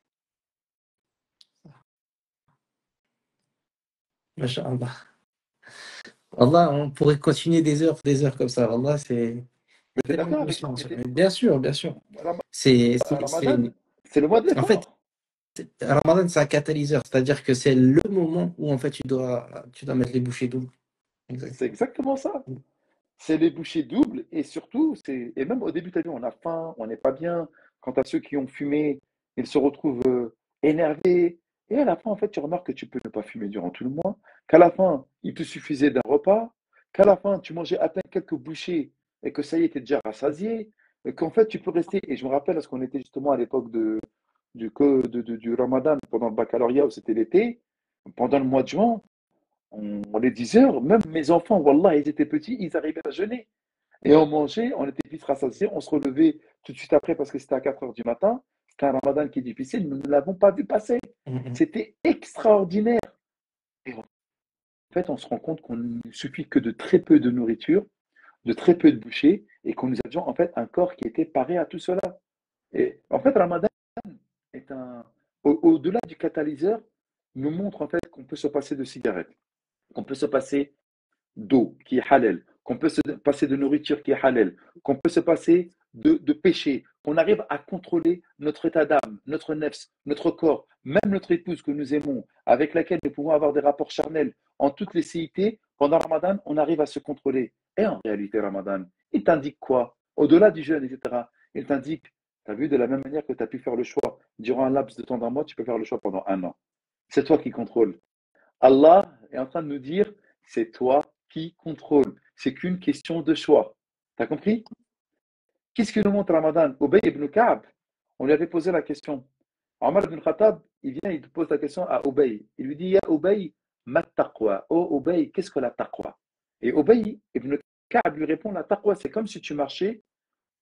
Masha'Allah. Allah, on pourrait continuer des heures comme ça. Allah, c'est Mais tu es tellement d'accord avec conscient. moi? Bien sûr, bien sûr. Ram- C'est, Ramadan, c'est le mois de en fait, l'effort. Ramadan, c'est un catalyseur, c'est-à-dire que c'est le moment où en fait tu dois mettre les bouchées doubles. C'est Exactement. exactement ça. C'est les bouchées doubles et surtout, et même au début, tu as vu, on a faim, on n'est pas bien. Quant à ceux qui ont fumé, ils se retrouvent énervés. Et à la fin, en fait, tu remarques que tu peux ne pas fumer durant tout le mois, qu'à la fin, il te suffisait d'un repas, qu'à la fin, tu mangeais à peine quelques bouchées et que ça y est, tu es déjà rassasié, et qu'en fait, tu peux rester. Et je me rappelle, parce qu'on était justement à l'époque du Ramadan, pendant le baccalauréat, où c'était l'été, pendant le mois de juin, on les 10 heures, même mes enfants, Wallah, ils étaient petits, ils arrivaient à jeûner. Et on mangeait, on était vite rassasiés, on se relevait tout de suite après parce que c'était à 4 heures du matin. C'était un ramadan qui est difficile, nous ne l'avons pas vu passer. Mhm. C'était extraordinaire. Et en fait, on se rend compte qu'on ne suffit que de très peu de nourriture, de très peu de bouchées, et qu'on nous avions en fait un corps qui était paré à tout cela. Et en fait, Ramadan est au-delà du catalyseur, nous montre en fait qu'on peut se passer de cigarettes, qu'on peut se passer d'eau qui est halal, qu'on peut se passer de nourriture qui est halal, qu'on peut se passer de péché, qu'on arrive à contrôler notre état d'âme, notre nefs, notre corps, même notre épouse que nous aimons, avec laquelle nous pouvons avoir des rapports charnels en toute licéité, pendant Ramadan, on arrive à se contrôler. Et en réalité, Ramadan, il t'indique quoi? Au-delà du jeûne, etc., il t'indique, tu as vu, de la même manière que tu as pu faire le choix durant un laps de temps d'un mois, tu peux faire le choix pendant un an. C'est toi qui contrôles. Allah est en train de nous dire, c'est toi qui contrôle. C'est qu'une question de choix. T'as compris? Qu'est-ce que nous montre Ramadan? Ubay ibn Ka'b, on lui avait posé la question. Omar ibn Khattab, il vient, il pose la question à Ubay. Il lui dit, Ya Ubay, ma taqwa? Oh Ubay, qu'est-ce que la taqwa? Et Ubay ibn Ka'b lui répond, la taqwa, c'est comme si tu marchais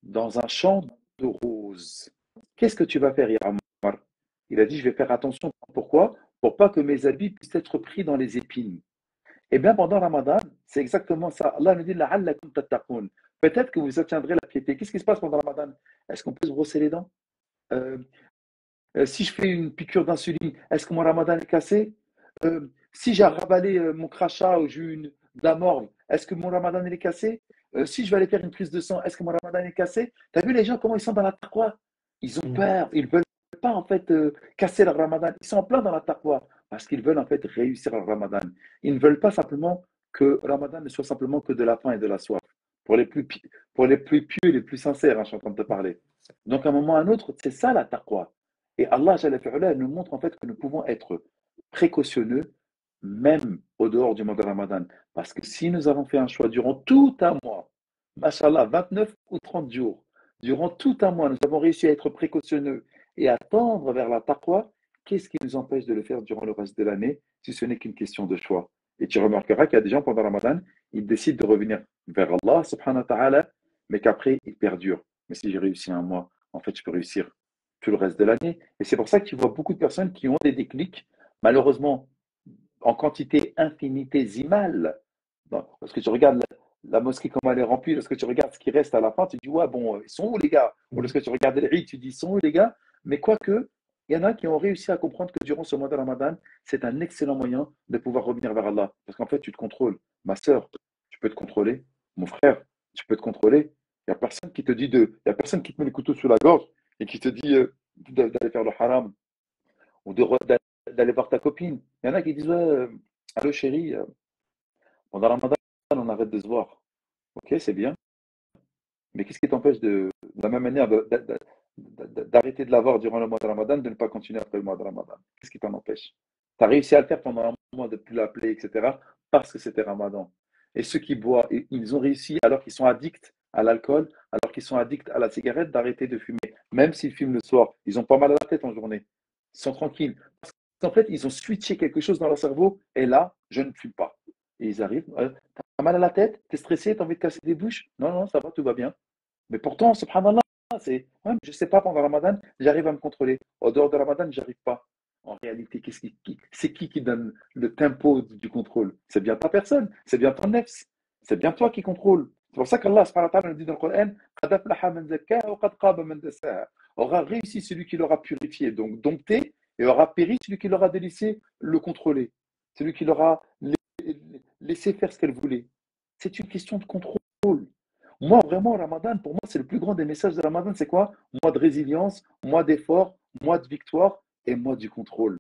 dans un champ de roses. Qu'est-ce que tu vas faire, Ya Omar? Il a dit, je vais faire attention. Pourquoi? Pour pas que mes habits puissent être pris dans les épines. Eh bien, pendant Ramadan, c'est exactement ça. Allah nous dit, la'allakum tattaqun. Peut-être que vous atteindrez la piété. Qu'est-ce qui se passe pendant Ramadan? Est-ce qu'on peut se brosser les dents? Euh, si je fais une piqûre d'insuline, est-ce que mon Ramadan est cassé? Si j'ai ravalé mon crachat ou j'ai eu de la morve, est-ce que mon Ramadan il est cassé? Si je vais aller faire une prise de sang, est-ce que mon Ramadan est cassé? T'as vu les gens comment ils sont dans la taqwa? Ils ont Mhm. peur, ils veulent pas en fait casser leur Ramadan. Ils sont en plein dans la taqwa parce qu'ils veulent en fait réussir leur Ramadan. Ils ne veulent pas simplement que Ramadan ne soit simplement que de la faim et de la soif. Pour les plus, pour les plus pieux et les plus sincères, hein, je suis en train de te parler. Donc à un moment ou à un autre, c'est ça la taqwa. Et Allah Jalla fi'ala, nous montre en fait que nous pouvons être précautionneux même au dehors du mois de Ramadan. Parce que si nous avons fait un choix durant tout un mois, Mashallah, 29 ou 30 jours, durant tout un mois, nous avons réussi à être précautionneux et à tendre vers la taqwa, qu'est-ce qui nous empêche de le faire durant le reste de l'année si ce n'est qu'une question de choix? Et tu remarqueras qu'il y a des gens pendant Ramadan, ils décident de revenir vers Allah subhanahu wa ta'ala, mais qu'après, ils perdurent. Mais si j'ai réussi un mois, en fait, je peux réussir tout le reste de l'année. Et c'est pour ça que tu vois beaucoup de personnes qui ont des déclics, malheureusement, en quantité infinitésimale. Lorsque tu regardes la mosquée, comment elle est remplie, lorsque tu regardes ce qui reste à la fin, tu dis, ouais, bon, ils sont où les gars? Ou lorsque tu regardes les rites, tu dis, ils sont où les gars? Mais quoique, Il y en a qui ont réussi à comprendre que durant ce mois de Ramadan, c'est un excellent moyen de pouvoir revenir vers Allah. Parce qu'en fait, tu te contrôles. Ma sœur, tu peux te contrôler. Mon frère, tu peux te contrôler. Il n'y a personne qui te dit il y a personne qui te met le couteau sous la gorge et qui te dit d'aller faire le haram ou d'aller voir ta copine. Il y en a qui disent, ouais, allô chérie, pendant Ramadan, on arrête de se voir. Ok, c'est bien. Mais qu'est-ce qui t'empêche de la même manière d'arrêter de l'avoir durant le mois de Ramadan, de ne pas continuer après le mois de Ramadan? Qu'est-ce qui t'en empêche? Tu as réussi à le faire pendant un mois de ne plus l'appeler, etc. parce que c'était Ramadan. Et ceux qui boivent, ils ont réussi alors qu'ils sont addicts à l'alcool, alors qu'ils sont addicts à la cigarette, d'arrêter de fumer. Même s'ils fument le soir, ils ont pas mal à la tête en journée. Ils sont tranquilles. Parce qu'en fait, ils ont switché quelque chose dans leur cerveau. Et là, je ne fume pas. Et ils arrivent. T'as mal à la tête? T'es stressé? T'as envie de casser des bouches? Non, non, ça va, tout va bien. Mais pourtant, subhanallah, ouais, je ne sais pas, pendant Ramadan, j'arrive à me contrôler. Au dehors de Ramadan, j'arrive pas. En réalité, c'est qui donne le tempo du contrôle? C'est bien ta personne, c'est bien ton nefs, c'est bien toi qui contrôle. C'est pour ça qu'Allah subhanahu wa ta'ala nous dit dans le Coran, قَدْ أَفْلَحَ مَنْ زَكَّاهَا وَقَدْ خَابَ مَنْ دَسَّاهَا. Aura réussi celui qui l'aura purifié, donc dompté, et aura péri celui qui l'aura délaissé le contrôler, celui qui l'aura laissé faire ce qu'elle voulait. C'est une question de contrôle. Moi, vraiment, Ramadan, pour moi, c'est le plus grand des messages de Ramadan. C'est quoi? Moi de résilience, moi d'effort, moi de victoire et moi du contrôle.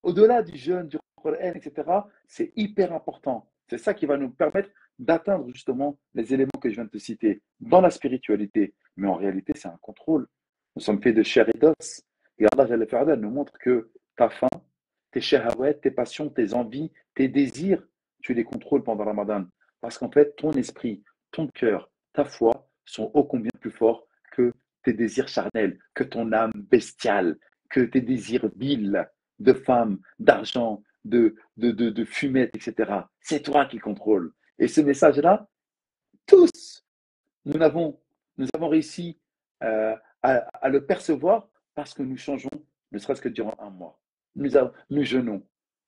Au-delà du jeûne, du Coran, etc., c'est hyper important. C'est ça qui va nous permettre d'atteindre justement les éléments que je viens de te citer dans la spiritualité. Mais en réalité, c'est un contrôle. Nous sommes faits de chair et d'os. Et Allah Jalla Fa'ala nous montre que ta faim, tes shahawat, tes passions, tes envies, tes désirs, tu les contrôles pendant Ramadan. Parce qu'en fait, ton esprit, ton cœur, ta foi sont ô combien plus forts que tes désirs charnels, que ton âme bestiale, que tes désirs vils de femme, d'argent, de fumette, etc. C'est toi qui contrôles. Et ce message-là, tous, nous avons, nous avons réussi à le percevoir parce que nous changeons, ne serait-ce que durant un mois. Nous jeûnons.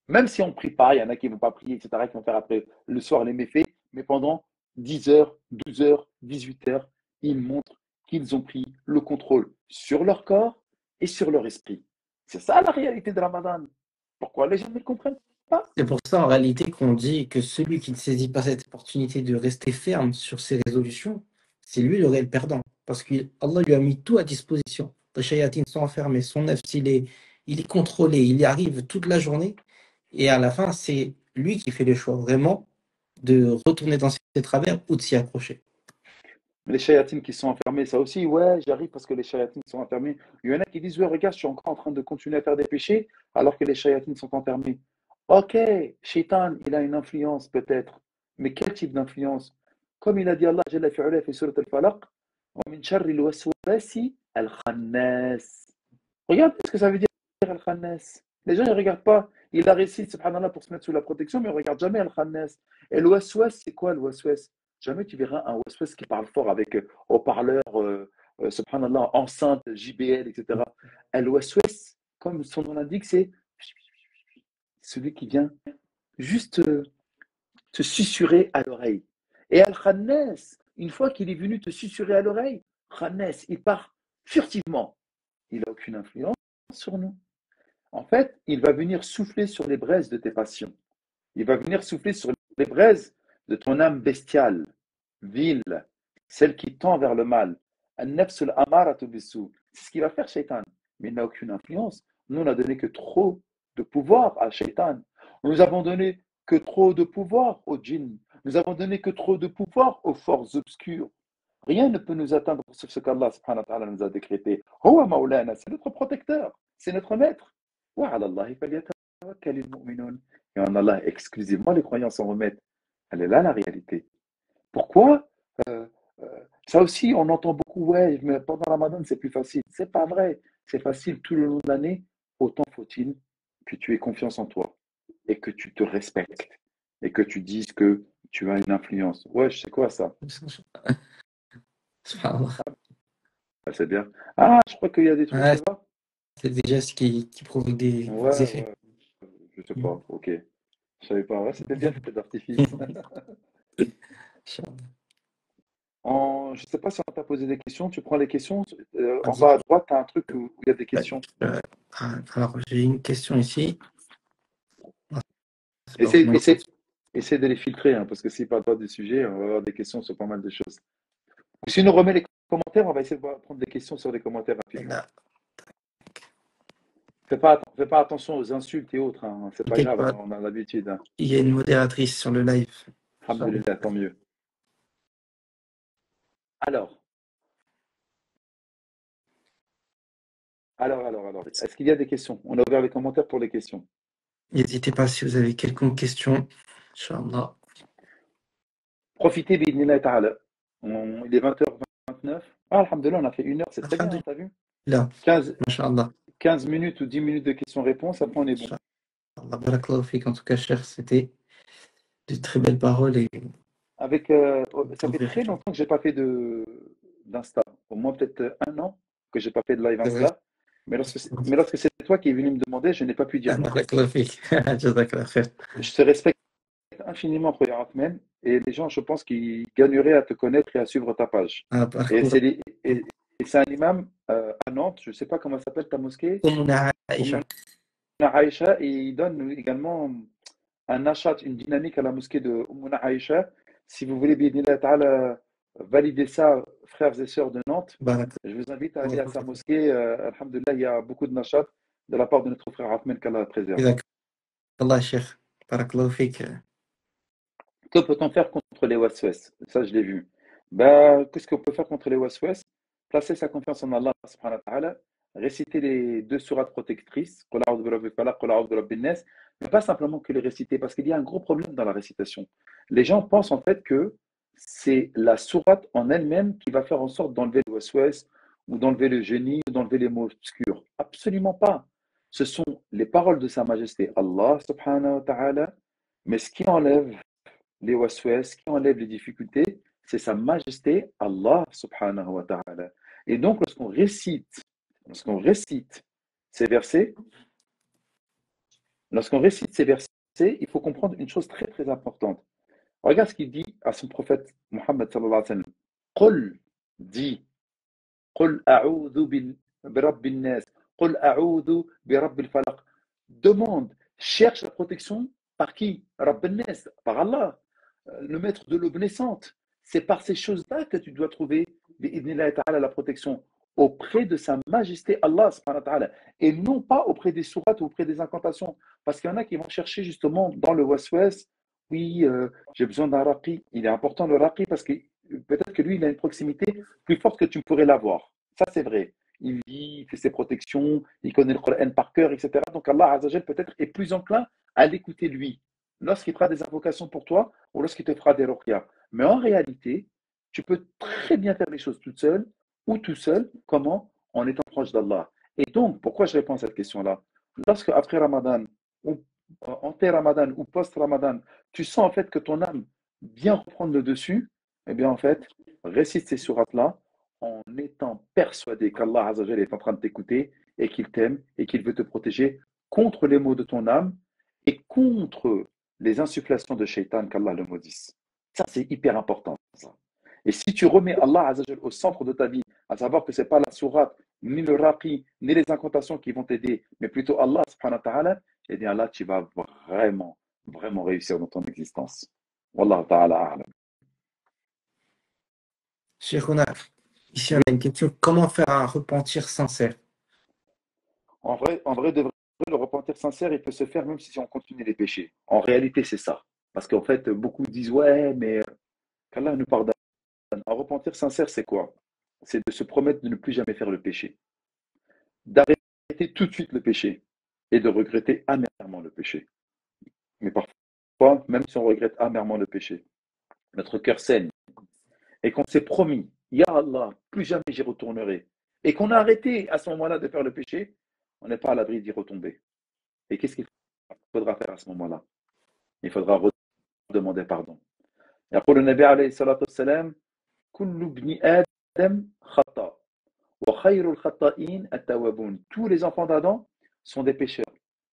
Même si on ne prie pas, il y en a qui ne vont pas prier, etc., qui vont faire après le soir les méfaits, mais pendant 10 heures, 12 heures, 18 heures, ils montrent qu'ils ont pris le contrôle sur leur corps et sur leur esprit. C'est ça la réalité de Ramadan. Pourquoi les gens ne le comprennent pas? C'est pour ça, en réalité, qu'on dit que celui qui ne saisit pas cette opportunité de rester ferme sur ses résolutions, c'est lui le réel perdant. Parce qu'Allah lui a mis tout à disposition. Les shayatines sont enfermés, son nefs, il est contrôlé, il y arrive toute la journée. Et à la fin, c'est lui qui fait le choix vraiment de retourner dans ses travers ou de s'y accrocher. Les shayatines qui sont enfermés, ça aussi, ouais, j'arrive parce que les shayatines sont enfermés. Il y en a qui disent, ouais, regarde, je suis encore en train de continuer à faire des péchés alors que les shayatines sont enfermés. Ok, shaitan, il a une influence peut-être, mais quel type d'influence? Comme il a dit Allah Jalla fi'ala fi surat al-Falaq, wa min sharri al-waswasi al-khannas. Regarde ce que ça veut dire al-khannas. Les gens ne regardent pas. Ils la récitent, subhanallah, pour se mettre sous la protection, mais ils ne regardent jamais al-khannas. Et le waswas, c'est quoi le waswas? Jamais tu verras un waswas qui parle fort avec haut-parleur, subhanallah, enceinte, JBL, etc. Al-waswas, comme son nom l'indique, c'est celui qui vient juste te susurrer à l'oreille. Et Al-Khannas, une fois qu'il est venu te susurrer à l'oreille, Khannas, il part furtivement. Il n'a aucune influence sur nous. En fait, il va venir souffler sur les braises de tes passions. Il va venir souffler sur les braises de ton âme bestiale, vile, celle qui tend vers le mal. An-nafs al-amaratu bis-sou. C'est ce qu'il va faire, Shaitan. Mais il n'a aucune influence. Nous, on n'a donné que trop de pouvoir à Shaitan. Nous avons donné que trop de pouvoir aux djinns. Nous avons donné que trop de pouvoir aux forces obscures. Rien ne peut nous atteindre sur ce qu'Allah subhanahu wa ta'ala nous a décrété. Huwa maulana, c'est notre protecteur, c'est notre maître. Wa ala Allahi falyatawakkalil mu'minun. Et en Allah, exclusivement, les croyants s'en remettent. Elle est là la réalité. Pourquoi ça aussi, on entend beaucoup, ouais, mais pendant Ramadan, c'est plus facile. C'est pas vrai. C'est facile tout le long de l'année. Autant faut-il que tu aies confiance en toi et que tu te respectes et que tu dises que tu as une influence. Ouais, je sais quoi ça? Subhanallah. Ah, c'est bien. Ah, je crois qu'il y a des trucs Ouais, qui vont. c'est des gestes qui provoquent des Ouais, effets. ouais, je sais pas. Ok. Je savais pas. Ouais, c'était bien le feu d'artifice. Je ne sais pas si on t'a posé des questions. Tu prends les questions. En Vas-y. bas à droite, tu as un truc où il y a des Ouais, questions. alors, j'ai une question ici. Ah, c'est pas Essaye, vraiment une essaye, question. essaye de les filtrer, hein, parce que si pas toi des sujets, on va avoir des questions sur pas mal de choses. Sinon, remets les commentaires. On va essayer de prendre des questions sur les commentaires Et rapidement. là, Fais pas attention aux insultes et autres, hein. C'est pas t'inquiète grave, pas, hein, on a l'habitude, hein. il y a une modératrice sur le live. Alhamdulillah, tant mieux. Alors, alors. Est-ce qu'il y a des questions? On a ouvert les commentaires pour les questions. N'hésitez pas si vous avez quelconque question. Inch'Allah. Profitez, bi'idhnillah ta'ala. Il est 20h29. Ah, alhamdulillah, on a fait 1 heure, c'est très bien, hein, Alhamdulillah. t'as vu? Là, 15, Masha'Allah. 15 minutes ou 10 minutes de questions-réponses, après on est bon. Inch'Allah. Barakallahu fik. En tout cas, cher, c'était de très belles paroles et Ça fait d'ouvrir. très longtemps que j'ai pas fait d'Insta. Au moins peut-être 1 an que j'ai pas fait de live C'est vrai. Insta. Mais lorsque c'est toi qui es venu me demander, je n'ai pas pu dire non. Barakallahu fik. Jazakallah khair. Je te respecte infiniment, Khoya Ahmed, et les gens, je pense, qu'ils gagneraient à te connaître et à suivre ta page. Ah, Et barakallahu. c'est un imam à Nantes, je ne sais pas comment s'appelle ta mosquée, Ummuna Aïcha. Oumouna Aïcha, et il donne également un achat, une dynamique à la mosquée de Oumouna Aïcha. Si vous voulez, bi'idhnillah ta'ala, valider ça, frères et sœurs de Nantes, je vous invite à aller à sa Barakallahu. mosquée. Alhamdulillah, il y a beaucoup de nachat de la part de notre frère Ahmed, qu'Allah le préserve. Jazakallah, cher. Barakallahu fik. Que peut-on faire contre les waswas? Ça, je l'ai vu. Ben, qu'est-ce qu'on peut faire contre les waswas? Placer sa confiance en Allah subhanahu wa ta'ala, réciter les 2 sourates protectrices, Qul a'udhu bi rabbil falaq, Qul a'udhu bi rabbin nas, mais pas simplement que les réciter, parce qu'il y a un gros problème dans la récitation. Les gens pensent en fait que c'est la sourate en elle-même qui va faire en sorte d'enlever le waswas, ou d'enlever le génie, ou d'enlever les mots obscurs. Absolument pas. Ce sont les paroles de Sa Majesté Allah subhanahu wa ta'ala, mais ce qui enlève les waswas, qui enlève les difficultés, c'est Sa Majesté Allah subhanahu wa ta'ala. Et donc, lorsqu'on récite ces versets, il faut comprendre une chose très très importante. Regarde ce qu'il dit à son prophète Muhammad sallallahu alayhi wa sallam. Qul, dit, Qul a'udhu bi rabbin nas, Qul a'udhu bi rabbil falaq. Demande, cherche la protection par qui? Rabbin nas, par Allah, le maître de l'aube naissante. C'est par ces choses-là que tu dois trouver la protection auprès de Sa Majesté Allah subhanahu wa ta'ala, et non pas auprès des sourates ou auprès des incantations. Parce qu'il y en a qui vont chercher justement dans le waswas, oui, j'ai besoin d'un raqi. Il est important le raqi parce que peut-être que lui, il a une proximité plus forte que tu ne pourrais l'avoir. Ça, c'est vrai. Il lit, il fait ses protections, il connaît le Coran par cœur, etc. Donc Allah Azzawajal peut-être est plus enclin à l'écouter lui lorsqu'il fera des invocations pour toi ou lorsqu'il te fera des ruqyas. Mais en réalité, tu peux très bien faire les choses toute seule ou tout seul. Comment? En étant proche d'Allah. Et donc, pourquoi je réponds à cette question-là? Lorsque après Ramadan, ou anté-Ramadan ou post-Ramadan, tu sens en fait que ton âme vient reprendre le dessus, eh bien en fait, récite ces sourates-là en étant persuadé qu'Allah Azzawajal est en train de t'écouter et qu'il t'aime et qu'il veut te protéger contre les maux de ton âme et contre les insufflations de shaitan, qu'Allah le maudisse. Ça, c'est hyper important. Ça. Et si tu remets Allah Azzawajal au centre de ta vie, à savoir que ce n'est pas la sourate, ni le raqi, ni les incantations qui vont t'aider, mais plutôt Allah subhanahu wa ta'ala, eh bien là, tu vas vraiment, vraiment réussir dans ton existence. Wallahu ta'ala a'lam. Cheikhouna, ici on Oui, a une question. Comment faire un repentir sincère? en vrai, de vrai, le repentir sincère, il peut se faire même si on continue les péchés. En réalité, c'est ça. Parce qu'en fait, beaucoup disent, ouais, mais qu'Allah nous pardonne. Un repentir sincère, c'est quoi? C'est de se promettre de ne plus jamais faire le péché, d'arrêter tout de suite le péché et de regretter amèrement le péché. Mais parfois, même si on regrette amèrement le péché, notre cœur saigne et qu'on s'est promis, Ya Allah, plus jamais j'y retournerai, et qu'on a arrêté à ce moment-là de faire le péché, on n'est pas à l'abri d'y retomber. Et qu'est-ce qu'il faudra faire à ce moment-là? Il faudra redemander pardon. يقول النبي عليه الصلاة والسلام كل ابن آدم خطأ وخير الخطائين التوابون. Tous les enfants d'Adam sont des pécheurs.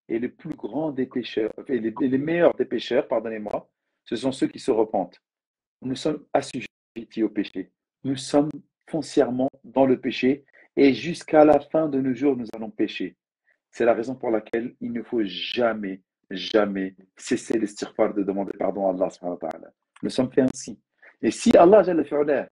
Et les plus grands des pécheurs, et les meilleurs des pécheurs, pardonnez-moi, ce sont ceux qui se repentent. Nous sommes assujettis au péché. nous sommes foncièrement dans le péché et jusqu'à la fin de nos jours, nous allons pécher. C'est la raison pour laquelle il ne faut jamais, jamais cesser l'istighfar de demander pardon à Allah subhanahu wa ta'ala. Nous sommes faits ainsi. Et si Allah jalla fi'ala,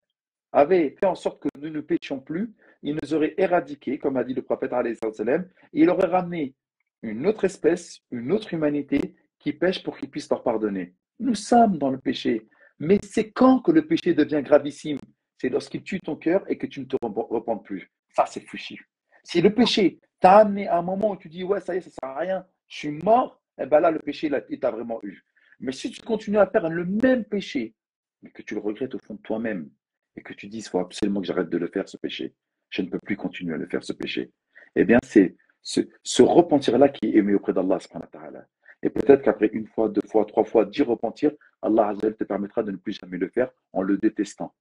avait fait en sorte que nous ne péchions plus, il nous aurait éradiqués, comme a dit le prophète alayhi salam, et il aurait ramené une autre espèce, une autre humanité qui pêche pour qu'il puisse leur pardonner. Nous sommes dans le péché. Mais c'est quand que le péché devient gravissime? C'est lorsqu'il tue ton cœur et que tu ne te repens plus. Ça, c'est fichu. Si le péché t'a amené à un moment où tu dis, ouais, ça y est, ça sert à rien, je suis mort, eh ben là, le péché, il t'a vraiment eu. Mais si tu continues à faire le même péché, mais que tu le regrettes au fond de toi-même, et que tu dises, il faut absolument que j'arrête de le faire, ce péché, je ne peux plus continuer à le faire, ce péché, eh bien, c'est ce repentir-là qui est aimé auprès d'Allah subhanahu wa ta'ala. Et peut-être qu'après une fois, deux fois, trois fois, 10 repentir, Allah Azza wa Jalla te permettra de ne plus jamais le faire en le détestant.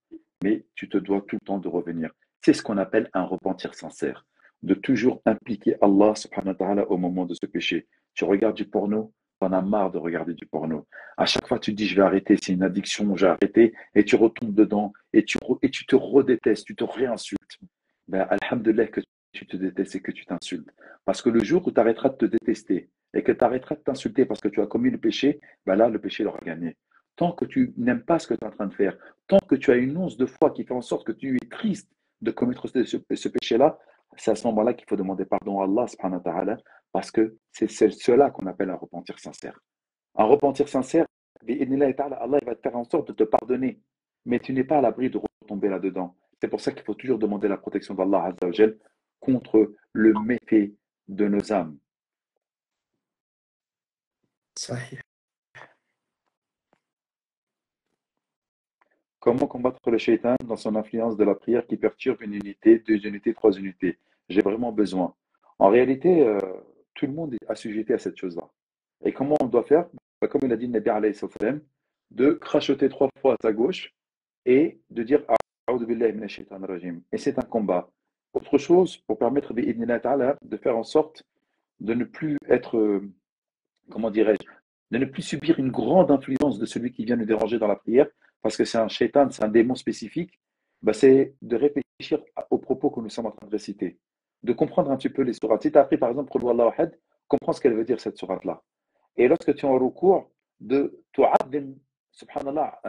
Mais tu te dois tout le temps de revenir. C'est ce qu'on appelle un repentir sincère. De toujours impliquer Allah subhanahu wa ta'ala au moment de ce péché. Tu regardes du porno, tu en as marre de regarder du porno. À chaque fois, tu te dis, je vais arrêter, c'est une addiction, j'ai arrêté, et tu retombes dedans, et tu te redétestes, tu te réinsultes. Ben, alhamdoulilah que tu te détestes et que tu t'insultes. Parce que le jour où tu arrêteras de te détester et que tu arrêteras de t'insulter parce que tu as commis le péché, ben là, le péché l'aura gagné. Tant que tu n'aimes pas ce que tu es en train de faire, tant que tu as une once de foi qui fait en sorte que tu es triste de commettre ce péché-là, c'est à ce moment-là qu'il faut demander pardon à Allah subhanahu wa ta'ala, parce que c'est cela qu'on appelle un repentir sincère. Un repentir sincère, Allah va te faire en sorte de te pardonner, mais tu n'es pas à l'abri de retomber là-dedans. C'est pour ça qu'il faut toujours demander la protection d'Allah Azza wa Jal contre le méfait de nos âmes. Sahih. Comment combattre le shaitan dans son influence de la prière qui perturbe une unité, deux unités, trois unités? J'ai vraiment besoin. En réalité, tout le monde est assujetti à cette chose-là. Et comment on doit faire? Bah, comme il a dit le Nabi alayhi salam, de crachoter trois fois à sa gauche et de dire A'udhu billahi minash shaitanir rajim. Et c'est un combat. Autre chose, pour permettre bi'idhnillah ta'ala, de faire en sorte de ne plus être, comment dirais-je, de ne plus subir une grande influence de celui qui vient nous déranger dans la prière, parce que c'est un shaitan, c'est un démon spécifique, bah, c'est de réfléchir aux propos que nous sommes en train de réciter, de comprendre un petit peu les sourates. Si tu as appris par exemple Qul Huwallahu Ahad, comprends ce qu'elle veut dire cette sourate-là. Et lorsque tu es en recours, de tu'addim, subhanallah,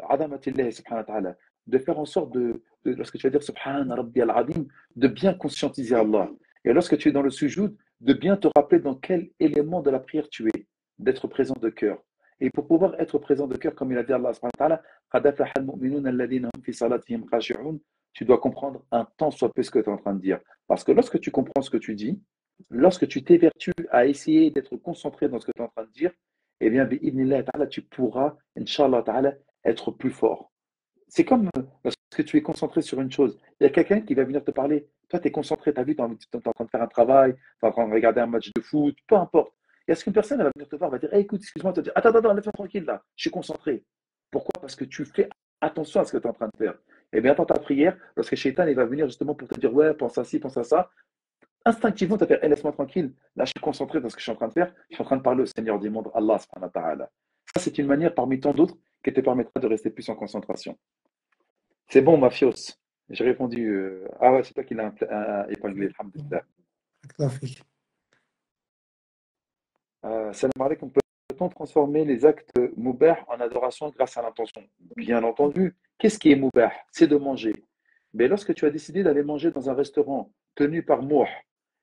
adamatillah, subhanahu wa ta'ala, de faire en sorte lorsque tu vas dire subhan rabbi al-azim, de bien conscientiser Allah. Et lorsque tu es dans le sujoud, de bien te rappeler dans quel élément de la prière tu es, d'être présent de cœur. Et pour pouvoir être présent de cœur, comme il a dit Allah subhanahu wa ta'ala, قَدْ أَفْلَحَ الْمُؤْمِنُونَ الَّذِينَ هُمْ فِي صَلَاتِهِمْ خَاشِعُونَ, tu dois comprendre un tant soit peu ce que tu es en train de dire. Parce que lorsque tu comprends ce que tu dis, lorsque tu t'évertues à essayer d'être concentré dans ce que tu es en train de dire, eh bien, bi'idhnillah ta'ala, tu pourras, Inch'Allah ta'ala, être plus fort. C'est comme lorsque tu es concentré sur une chose. Il y a quelqu'un qui va venir te parler. Toi, tu es concentré, tu as vu, tu es en train de faire un travail, tu es en train de regarder un match de foot, peu importe. Et est-ce qu'une personne elle va venir te voir, va dire hey, écoute, excuse-moi, tu vas dire attends, attends, laisse-moi tranquille là, je suis concentré. Pourquoi? Parce que tu fais attention à ce que tu es en train de faire. Eh bien, dans ta prière, lorsque Shaitan il va venir justement pour te dire ouais, pense à ci, pense à ça, instinctivement, tu vas faire hey, laisse-moi tranquille. Là, je suis concentré dans ce que je suis en train de faire. Je suis en train de parler au Seigneur du monde, Allah subhanahu wa ta'ala. Ça, c'est une manière parmi tant d'autres qui te permettra de rester plus en concentration. C'est bon, Mafios. J'ai répondu. Ah ouais, c'est toi qui l'as épinglé, alhamdoulilah. Graphique. Salam alaikum. Peut-on transformer les actes moubah en adoration grâce à l'intention? Bien entendu. Qu'est-ce qui est moubah? C'est de manger. Mais lorsque tu as décidé d'aller manger dans un restaurant tenu par Mouh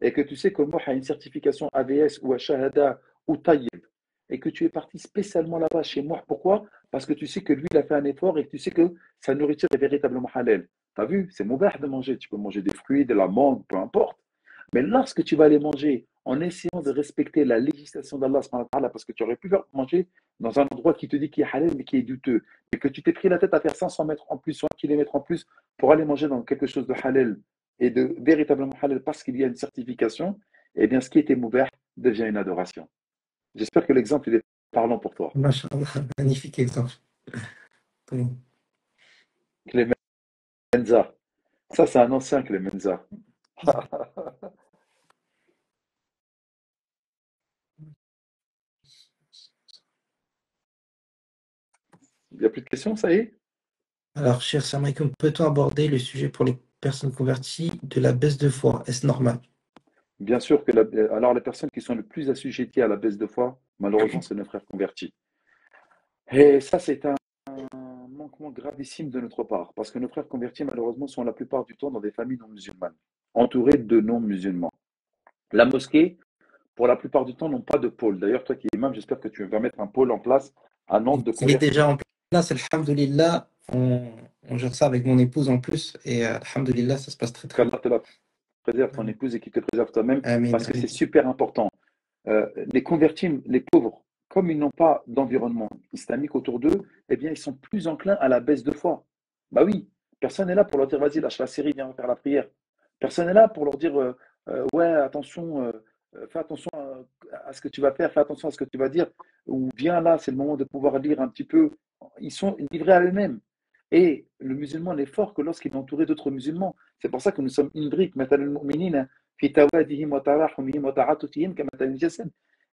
et que tu sais que Mouh a une certification AVS ou à Shahada ou Tayyib et que tu es parti spécialement là-bas chez Mouh, pourquoi? Parce que tu sais que lui, il a fait un effort et que tu sais que sa nourriture est véritablement halal. Tu as vu? C'est moubah de manger. Tu peux manger des fruits, de la mangue, peu importe. Mais lorsque tu vas aller manger en essayant de respecter la législation d'Allah, parce que tu aurais pu manger dans un endroit qui te dit qu'il est halal mais qui est douteux, et que tu t'es pris la tête à faire 500 mètres en plus, 100 kilomètres en plus pour aller manger dans quelque chose de halal et de véritablement halal parce qu'il y a une certification, eh bien ce qui était moubah devient une adoration. J'espère que l'exemple il est parlant pour toi. Masha'Allah, magnifique exemple. Oui. Clémenza, ça c'est un ancien Clémenza. Il n'y a plus de questions, ça y est? Alors, cher Samaïkoum, peut-on aborder le sujet pour les personnes converties de la baisse de foi? Est-ce normal? Bien sûr que alors les personnes qui sont le plus assujetties à la baisse de foi, malheureusement, c'est nos frères convertis. Et ça, c'est un manquement gravissime de notre part, parce que nos frères convertis, malheureusement, sont la plupart du temps dans des familles non musulmanes, entourés de non-musulmans. La mosquée, pour la plupart du temps, n'ont pas de pôle. D'ailleurs, toi qui es imam, j'espère que tu vas mettre un pôle en place à Nantes de Il est convertis. déjà en place, alhamdoulilah. On gère ça avec mon épouse en plus. Et alhamdoulilah, ça se passe très très bien. Qu'Allah te la préserve, ton épouse, et qu'il te préserve toi-même, Amin, parce que c'est amin. super important. Les convertis, les pauvres, comme ils n'ont pas d'environnement islamique autour d'eux, eh bien, ils sont plus enclins à la baisse de foi. Bah oui, personne n'est là pour leur dire, vas-y, lâche la série, viens faire la prière. Personne n'est là pour leur dire, ouais, attention, fais attention à ce que tu vas faire, fais attention à ce que tu vas dire, ou viens là, c'est le moment de pouvoir lire un petit peu. Ils sont livrés à eux-mêmes. Et le musulman n'est fort que lorsqu'il est entouré d'autres musulmans. C'est pour ça que nous sommes une brique.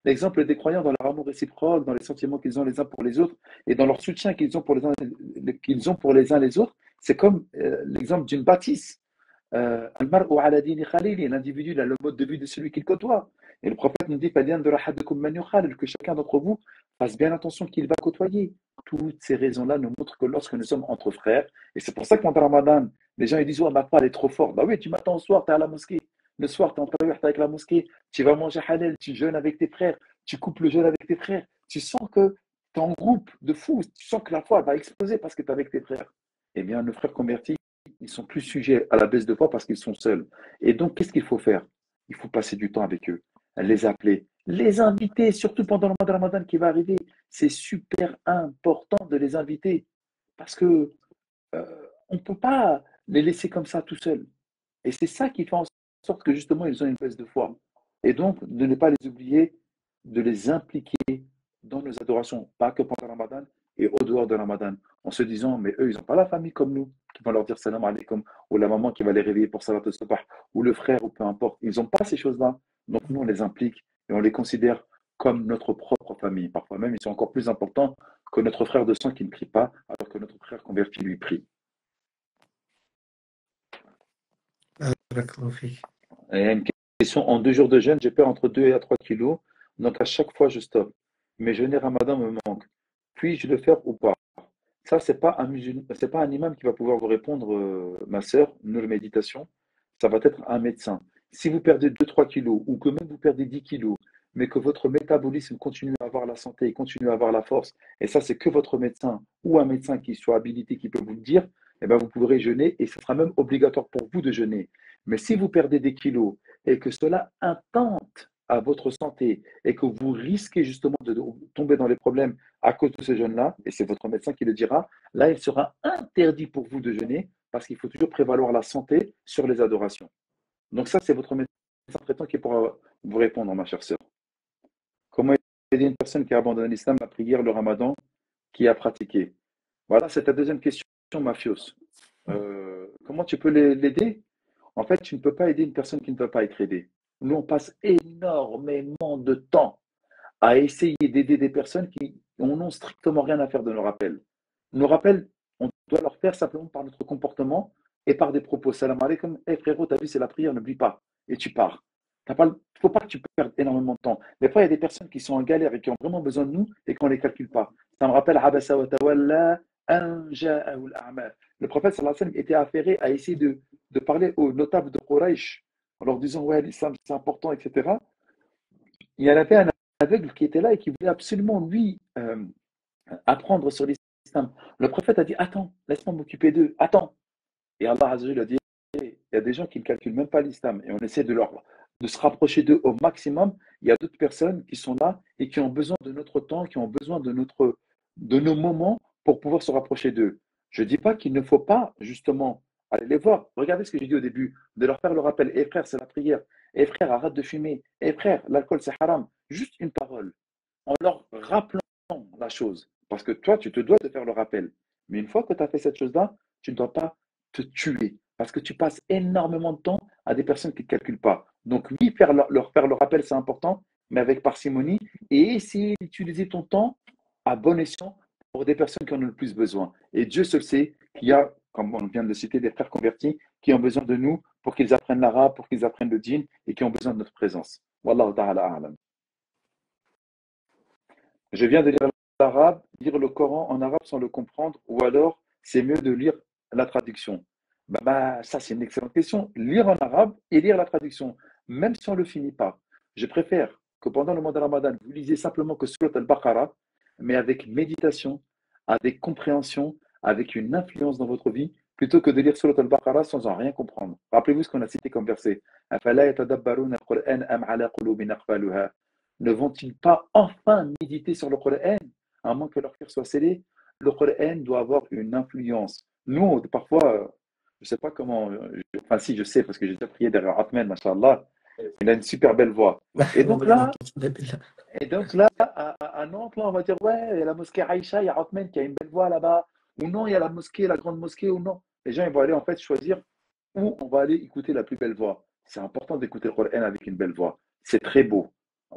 L'exemple des croyants dans leur amour réciproque, dans les sentiments qu'ils ont les uns pour les autres et dans leur soutien qu'ils ont pour les uns les autres, c'est comme l'exemple d'une bâtisse. L'individu il a le mode de vue de celui qu'il côtoie. Et le prophète nous dit que chacun d'entre vous fasse bien attention qu'il va côtoyer. Toutes ces raisons-là nous montrent que lorsque nous sommes entre frères, et c'est pour ça que pendant Ramadan, les gens ils disent, ouais, ma part elle est trop forte. Bah oui, tu m'attends au soir, tu es à la mosquée. Le soir, tu es en taouih, avec la mosquée, tu vas manger halal, tu jeûnes avec tes frères, tu coupes le jeûne avec tes frères. Tu sens que tu es en groupe de fous, tu sens que la foi elle va exploser parce que tu es avec tes frères. Eh bien, nos frères convertis, ils sont plus sujets à la baisse de foi parce qu'ils sont seuls. Et donc, qu'est-ce qu'il faut faire? Il faut passer du temps avec eux, les appeler, les inviter, surtout pendant le mois de Ramadan qui va arriver. C'est super important de les inviter parce que on ne peut pas les laisser comme ça tout seuls. Et c'est ça qui fait en sorte que justement, ils ont une baisse de foi. Et donc, de ne pas les oublier, de les impliquer dans nos adorations, pas que pendant le Ramadan et au dehors de Ramadan, en se disant, mais eux, ils n'ont pas la famille comme nous, qui vont leur dire salam alaikum, ou la maman qui va les réveiller pour salat al-sabah, ou le frère, ou peu importe. Ils n'ont pas ces choses-là. Donc, nous, on les implique et on les considère comme notre propre famille. Parfois même, ils sont encore plus importants que notre frère de sang qui ne prie pas, alors que notre frère converti lui prie. Barakallahu fik. Et une question, en 2 jours de jeûne, j'ai perds entre 2 et 3 kilos. Donc à chaque fois, je stoppe. Mais jeûner Ramadan me manque. Puis-je le faire ou pas? Ça, c'est pas un imam qui va pouvoir vous répondre, ma sœur, nos méditation. Ça va être un médecin. Si vous perdez 2-3 kilos ou que même vous perdez 10 kilos, mais que votre métabolisme continue à avoir la santé et continue à avoir la force, et ça, c'est que votre médecin ou un médecin qui soit habilité qui peut vous le dire, eh ben, vous pourrez jeûner et ce sera même obligatoire pour vous de jeûner. Mais si vous perdez des kilos et que cela intente à votre santé et que vous risquez justement de tomber dans les problèmes à cause de ce jeûne-là, et c'est votre médecin qui le dira, là, il sera interdit pour vous de jeûner parce qu'il faut toujours prévaloir la santé sur les adorations. Donc ça, c'est votre médecin traitant qui pourra vous répondre, ma chère sœur. Comment aider une personne qui a abandonné l'islam, la prière, le ramadan, qui a pratiqué? Voilà, c'est ta deuxième question, Mafios. Comment tu peux l'aider? En fait, tu ne peux pas aider une personne qui ne veut pas être aidée. Nous, on passe énormément de temps à essayer d'aider des personnes qui n'ont strictement rien à faire de nos rappels. Nos rappels, on doit leur faire simplement par notre comportement et par des propos. Salam alaikum, hey frérot, t'as vu, c'est la prière, n'oublie pas. Et tu pars. Il ne faut pas que tu perdes énormément de temps. Des fois, il y a des personnes qui sont en galère et qui ont vraiment besoin de nous et qu'on ne les calcule pas. Ça me rappelle Abasa wa tawalla an ja'ahu al-a'ma. Le prophète sallallahu alayhi wa sallam était affairé à essayer de parler aux notables de Quraysh en leur disant ouais, l'islam c'est important, etc. Il y en avait un aveugle qui était là et qui voulait absolument lui apprendre sur l'islam. Le prophète a dit attends, laisse-moi m'occuper d'eux, attends. Et Allah Azza wa Jalla a dit il y a des gens qui ne calculent même pas l'islam et on essaie de se rapprocher d'eux au maximum. Il y a d'autres personnes qui sont là et qui ont besoin de notre temps, qui ont besoin de nos moments pour pouvoir se rapprocher d'eux. Je ne dis pas qu'il ne faut pas justement aller les voir. Regardez ce que j'ai dit au début, de leur faire le rappel. Eh frère, c'est la prière. Eh frère, arrête de fumer. Eh frère, l'alcool, c'est haram. Juste une parole. En leur rappelant la chose. Parce que toi, tu te dois de faire le rappel. Mais une fois que tu as fait cette chose-là, tu ne dois pas te tuer. Parce que tu passes énormément de temps à des personnes qui ne calculent pas. Donc oui, leur faire le rappel, c'est important, mais avec parcimonie. Et essayer d'utiliser ton temps à bon escient pour des personnes qui en ont le plus besoin. Et Dieu seul sait qu'il y a, comme on vient de le citer, des frères convertis qui ont besoin de nous pour qu'ils apprennent l'arabe, pour qu'ils apprennent le djinn et qui ont besoin de notre présence. Wallahu ta'ala a'lam. Je viens de lire l'arabe, lire le Coran en arabe sans le comprendre, ou alors c'est mieux de lire la traduction. Ça, c'est une excellente question. Lire en arabe et lire la traduction, même si on ne le finit pas. Je préfère que pendant le mois de Ramadan, vous lisiez simplement que Surat al-Baqarah, mais avec méditation, avec compréhension, avec une influence dans votre vie, plutôt que de lire Surat al-Baqarah sans en rien comprendre. Rappelez-vous ce qu'on a cité comme verset. أَفَلَا يَتَدَبَّرُونَ الْقُرْآنَ أَمْ عَلَى قُلُوبٍ أَقْفَالُهَا. Ne vont-ils pas enfin méditer sur le Coran, à moins que leur cœur soit scellé? Le Coran doit avoir une influence. Nous, parfois, je ne sais pas comment, enfin si, je sais, parce que j'ai déjà prié derrière Ahmed, machallah, il a une super belle voix. Et donc là, à Nantes, là, on va dire, ouais, il y a la mosquée Aïcha, il y a Ahmed qui a une belle voix là-bas, ou non, il y a la mosquée, la grande mosquée, ou non. Les gens, ils vont aller en fait choisir où on va aller écouter la plus belle voix. C'est important d'écouter le Coran avec une belle voix. C'est très beau.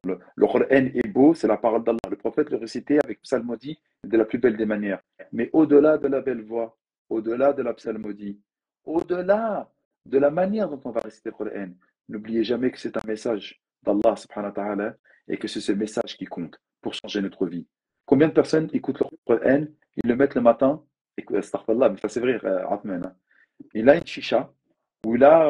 Le Coran est beau, c'est la parole d'Allah. Le prophète le récitait avec psalmodie de la plus belle des manières. Mais au-delà de la belle voix, au-delà de la psalmodie, au-delà de la manière dont on va réciter le Coran, n'oubliez jamais que c'est un message d'Allah subhanahu wa ta'ala et que c'est ce message qui compte pour changer notre vie. Combien de personnes écoutent le Coran, ils le mettent le matin, et astaghfirullah, mais ça c'est vrai, Athman, hein. Il a une chicha, ou il a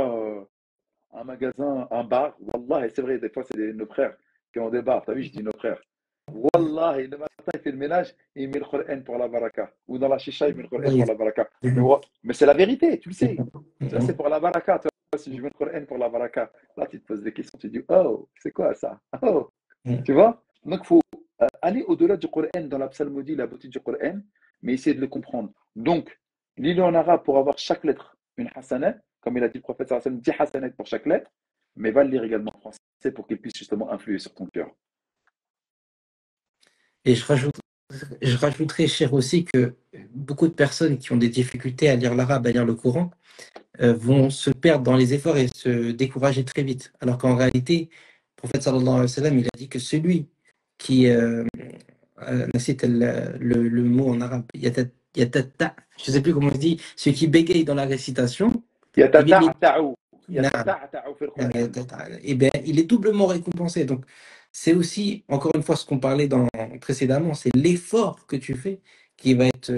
un magasin, un bar. Wallah, et c'est vrai, des fois, c'est nos frères qui ont des bars. T'as vu, je dis nos frères. Wallah, le matin, il fait le ménage et il met le Coran pour la baraka. Ou dans la chicha, il met le Coran pour la baraka. Mais c'est la vérité, tu le sais. Ça, c'est pour la baraka. Tu vois, si je mets le Coran pour la baraka, là, tu te poses des questions. Tu dis, oh, c'est quoi ça? Oh, tu vois? Donc, il faut aller au-delà du Coran dans la psalmodie, la beauté du Coran, mais essayer de le comprendre. Donc, lis-le en arabe pour avoir chaque lettre une hasana, comme il a dit le prophète sallallahu alayhi wa sallam, 10 hasanat pour chaque lettre, mais va le lire également en français pour qu'il puisse justement influer sur ton cœur. Et je rajouterais, cher aussi, que beaucoup de personnes qui ont des difficultés à lire l'arabe, à lire le Coran, vont se perdre dans les efforts et se décourager très vite. Alors qu'en réalité, le prophète sallallahu alayhi wa sallam, il a dit que celui qui cite le mot en arabe, yatata, je ne sais plus comment on dit, celui qui bégaye dans la récitation, eh bien, eh bien, il est doublement récompensé. Donc, c'est aussi, encore une fois, ce qu'on parlait précédemment, c'est l'effort que tu fais qui va être,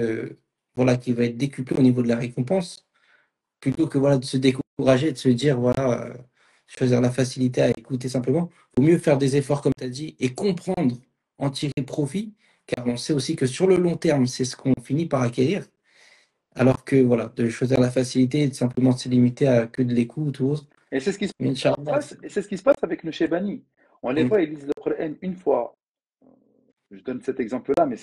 voilà, qui va être décuplé au niveau de la récompense, plutôt que voilà, de se décourager, de se dire, voilà, choisir la facilité à écouter simplement. Il vaut mieux faire des efforts, comme tu as dit, et comprendre, en tirer profit, car on sait aussi que sur le long terme, c'est ce qu'on finit par acquérir. Alors que voilà, de choisir la facilité et de simplement se limiter à que de l'écoute ou autre. Et c'est ce qui se Mais Inch'Allah. passe, et c'est ce qui se passe avec nos Shebani. On les voit, ils lisent le Coran une fois. Je donne cet exemple-là, mais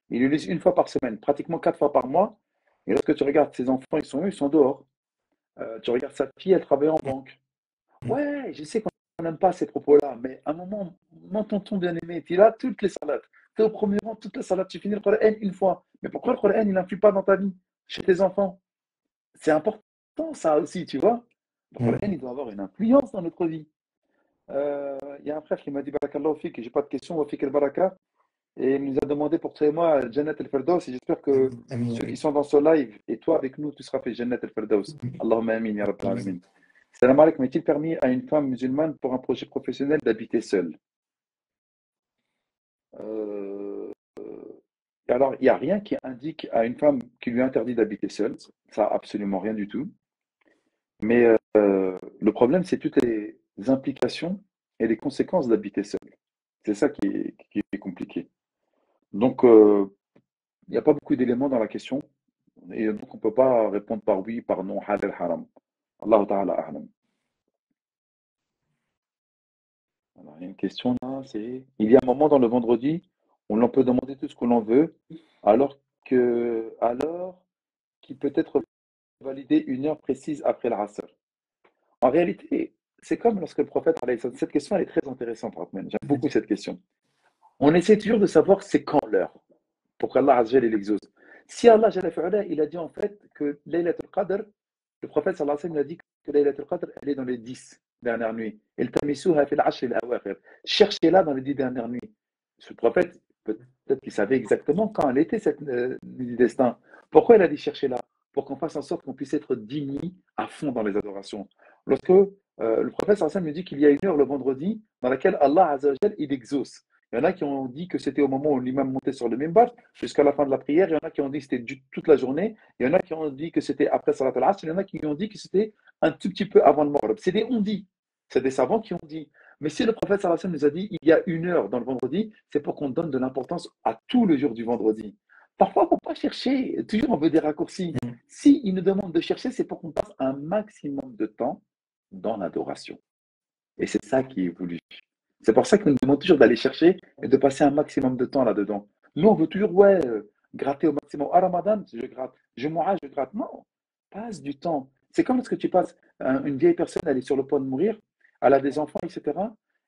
ils le lisent une fois par semaine, pratiquement 4 fois par mois. Et lorsque tu regardes ses enfants, ils sont dehors. Tu regardes sa fille, elle travaille en banque. Ouais, je sais qu'on n'aime pas ces propos-là, mais à un moment, mon tonton bien-aimé, tu es là toutes les salades. Tu es au premier rang, toutes les salades. Tu finis le Coran une fois. Mais pourquoi le Coran, il n'influe pas dans ta vie, chez tes enfants? C'est important, ça aussi, tu vois. Le Coran, il doit avoir une influence dans notre vie. Il y a un frère qui m'a dit Barakallahu fik, j'ai pas de question, wa fik al-baraka. Et il nous a demandé pour toi et moi Jannat al-Firdaus. Et j'espère que ceux qui sont dans ce live et toi avec nous, tu seras fait Jannat al-Firdaus. Allahumma amin, ya Rabbil alamin. Salam alaikum, est-il permis à une femme musulmane pour un projet professionnel d'habiter seule? Euh, alors, il n'y a rien qui indique à une femme qui lui interdit d'habiter seule. Ça, absolument rien du tout. Mais le problème, c'est toutes les implications et les conséquences d'habiter seul. C'est ça qui est compliqué. Donc, il n'y a pas beaucoup d'éléments dans la question. Et donc, on ne peut pas répondre par oui, par non, halal, haram. Allah ta'ala a'lam. Alors, il y a une question là, c'est il y a un moment dans le vendredi où l'on peut demander tout ce que l'on veut, alors qu'il peut être validé une heure précise après l'Asr. En réalité, c'est comme lorsque le prophète, alayhi salam, cette question elle est très intéressante, Rahman. J'aime beaucoup cette question. On essaie toujours de savoir c'est quand l'heure, pour qu'Allah Azza wa Jalla l'exauce. Si Allah Jalla fi'ala, il a dit en fait que Laylatul Qadr, le prophète sallallahu alayhi wa sallam a dit que Laylatul Qadr, elle est dans les 10 dernières nuits. Iltamisuha fil ashr al-awakhir. Cherchez-la dans les 10 dernières nuits. Ce prophète, peut-être qu'il savait exactement quand elle était cette nuit du destin. Pourquoi il a dit chercher là? Pour qu'on fasse en sorte qu'on puisse être digne à fond dans les adorations. Lorsque le prophète sallallahu nous dit qu'il y a une heure le vendredi dans laquelle Allah Azza wa Jal, il exauce. Il y en a qui ont dit que c'était au moment où l'imam montait sur le minbar jusqu'à la fin de la prière. Il y en a qui ont dit que c'était toute la journée. Il y en a qui ont dit que c'était après Salat al-Asr. Il y en a qui ont dit que c'était un tout petit peu avant le Maghrib. C'est des on dit. C'est des savants qui ont dit. Mais si le prophète sallallahu nous a dit il y a une heure dans le vendredi, c'est pour qu'on donne de l'importance à tout le jour du vendredi. Parfois, il ne faut pas chercher. Toujours, on veut des raccourcis. Mm. Si il nous demande de chercher, c'est pour qu'on passe un maximum de temps dans l'adoration. Et c'est ça qui est voulu. C'est pour ça qu'il nous demande toujours d'aller chercher et de passer un maximum de temps là-dedans. Nous, on veut toujours, ouais, gratter au maximum. Ah, Ramadan, je gratte. Je gratte. Non, passe du temps. C'est comme lorsque tu passes, une vieille personne, elle est sur le point de mourir, elle a des enfants, etc.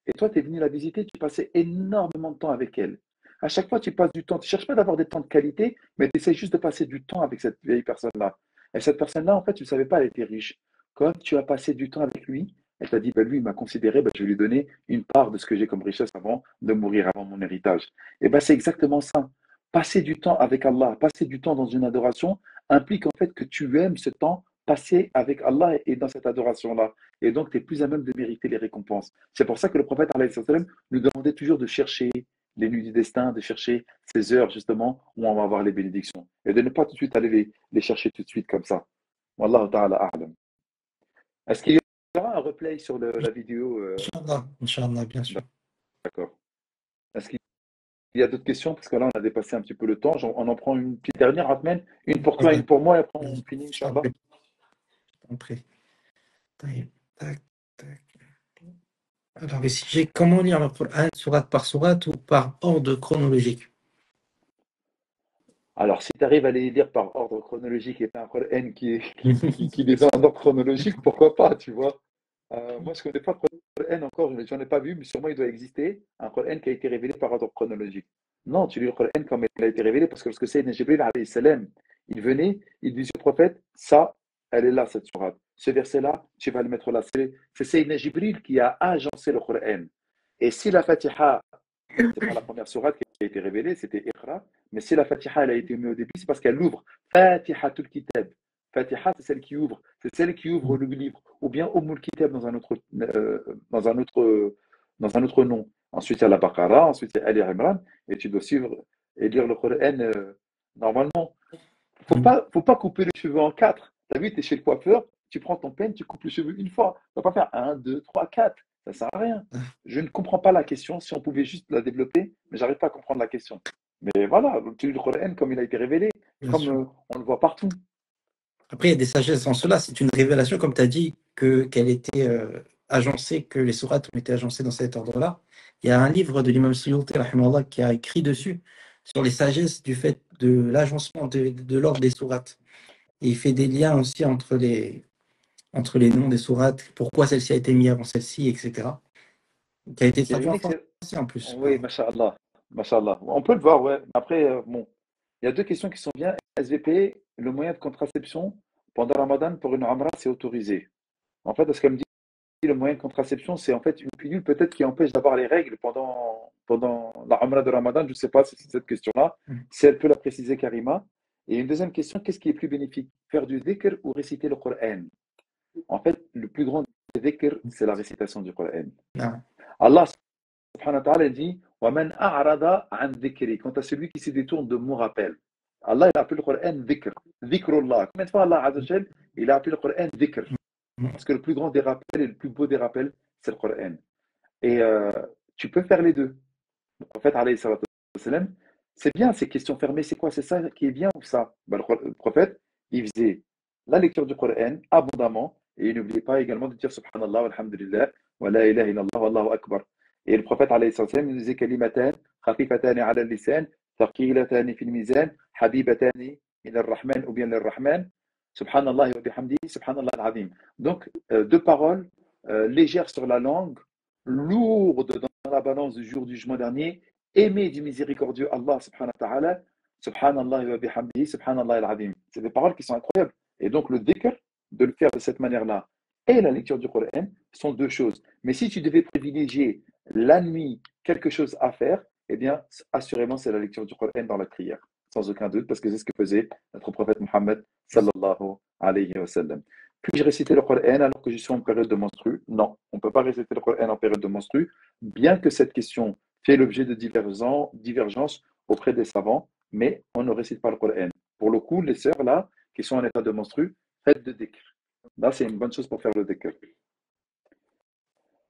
Et toi, tu es venu la visiter, tu passais énormément de temps avec elle. À chaque fois, tu passes du temps. Tu ne cherches pas d'avoir des temps de qualité, mais tu essaies juste de passer du temps avec cette vieille personne-là. Et cette personne-là, en fait, tu ne savais pas, elle était riche. Quand tu as passé du temps avec lui, elle t'a dit, bah, lui, il m'a considéré, bah, je vais lui donner une part de ce que j'ai comme richesse avant de mourir, avant mon héritage. Et ben, c'est exactement ça. Passer du temps avec Allah, passer du temps dans une adoration implique en fait que tu aimes ce temps passé avec Allah et dans cette adoration-là. Et donc, tu es plus à même de mériter les récompenses. C'est pour ça que le prophète alayhi salam, nous demandait toujours de chercher les nuits du destin, de chercher ces heures justement où on va avoir les bénédictions. Et de ne pas tout de suite aller les chercher tout de suite comme ça. Wallahu ta'ala a'lam. Est-ce qu'il y aura un replay sur la vidéo Inch'Allah, Inch'Allah, bien sûr. D'accord. Est-ce qu'il y a d'autres questions? Parce que là, on a dépassé un petit peu le temps. On en prend une petite dernière, Ahmed. Une pour toi, Ouais, une pour moi, et après on finit, je t'en Inch'Allah. prie, je t'en prie. Tac, tac, tac. Alors ici, j'ai comment lire le Coran, sourate par sourate ou par ordre chronologique? Alors, si tu arrives à les lire par ordre chronologique et pas un Coran qui les a en ordre chronologique, pourquoi pas, tu vois? Moi, je ne connais pas de Coran encore, j'en ai pas vu, mais sûrement il doit exister un Coran qui a été révélé par ordre chronologique. Non, tu lis le Coran comme il a été révélé parce que lorsque Sayyidina Jibril alayhi salam, il venait, il disait au prophète, ça, elle est là, cette sourate. Ce verset-là, tu vas le mettre là. C'est Sayyidina Jibril qui a agencé le Coran. Et si la Fatiha, c'est pas la première sourate qui a été révélée, c'était Iqra. Mais si la Fatiha elle a été mise au début, c'est parce qu'elle ouvre. Fatihatul Kitab. Fatiha, c'est celle qui ouvre. C'est celle qui ouvre le livre. Ou bien Ummul Kitab dans un autre nom. Ensuite, il y a la Baqara, ensuite, il y a Ali Imran. Et tu dois suivre et lire le Coran normalement. Faut pas couper les cheveux en quatre. Tu as vu, tu es chez le coiffeur, tu prends ton peigne, tu coupes les cheveux une fois. Tu ne vas pas faire un, deux, trois, quatre. Ça ne sert à rien. Je ne comprends pas la question. Si on pouvait juste la développer, mais j'arrive pas à comprendre la question. Mais voilà, tu lis le Coran comme il a été révélé, Bien comme sûr. on le voit partout. Après, il y a des sagesses en cela. C'est une révélation, comme tu as dit, qu'elle était agencée, que les sourates ont été agencées dans cet ordre-là. Il y a un livre de l'imam Suyuti, rahimahullah, qui a écrit dessus, sur les sagesses du fait de l'agencement de l'ordre des sourates. Et il fait des liens aussi entre les noms des sourates, pourquoi celle-ci a été mise avant celle-ci, etc. Qui a été Il y a traduit une en excellente. français en plus. Oui, masha'Allah. Masha'Allah. On peut le voir, ouais. Après, bon, il y a deux questions qui sont bien. SVP, le moyen de contraception pendant Ramadan pour une Amra, c'est autorisé. En fait, ce qu'elle me dit, le moyen de contraception, c'est en fait une pilule peut-être qui empêche d'avoir les règles pendant la Umrah de Ramadan. Je ne sais pas si c'est cette question-là, si elle peut la préciser, Karima. Et une deuxième question, qu'est-ce qui est plus bénéfique? Faire du dhikr ou réciter le Coran? En fait, le plus grand dhikr, c'est la récitation du Coran. Ah, Allah subhanahu wa ta'ala dit وَمَنْ أَعْرَضَ عَنْ ذِكْرِي. Quant à celui qui se détourne de mon rappel. Allah, il a appelé le Coran dhikr. Dhikrullah. Combien de fois Allah Azza wa Jal, il a appelé le Coran dhikr? Parce que le plus grand des rappels et le plus beau des rappels, c'est le Coran. Et tu peux faire les deux. Le prophète, alayhi salatu wassalam, c'est bien ces questions fermées, c'est quoi? C'est ça qui est bien ou ça? Ben, le prophète, il faisait la lecture du Coran abondamment et il n'oubliait pas également de dire Subhanallah, walhamdulillah, wa la ilaha illallah, wallahu akbar. Et le prophète, alayhi salatu wassalam, il disait kalimatan, khafifatani ala lisan, thaqilatani fil mizan, habibatani ila ar-Rahman ou bien lir-Rahman, Subhanallah wa bihamdihi, Subhanallah al-Azim. Donc, deux paroles légères sur la langue, lourdes dans la balance du jour du jugement dernier, aimé du miséricordieux Allah subhanahu wa ta'ala, subhanallah wa bihamdihi, subhanallah al-azim. C'est des paroles qui sont incroyables. Et donc le dhikr, de le faire de cette manière-là, et la lecture du Coran sont deux choses. Mais si tu devais privilégier la nuit quelque chose à faire, eh bien, assurément, c'est la lecture du Coran dans la prière. sans aucun doute, parce que c'est ce que faisait notre prophète Mohammed sallallahu alayhi wa sallam. Puis-je réciter le Coran alors que je suis en période de menstru? Non, on ne peut pas réciter le Coran en période de menstru, bien que cette question fait l'objet de divergences auprès des savants, mais on ne récite pas le Coran. Pour le coup, les sœurs là, qui sont en état de menstru, faites de dhikr. Là, c'est une bonne chose pour faire le dhikr.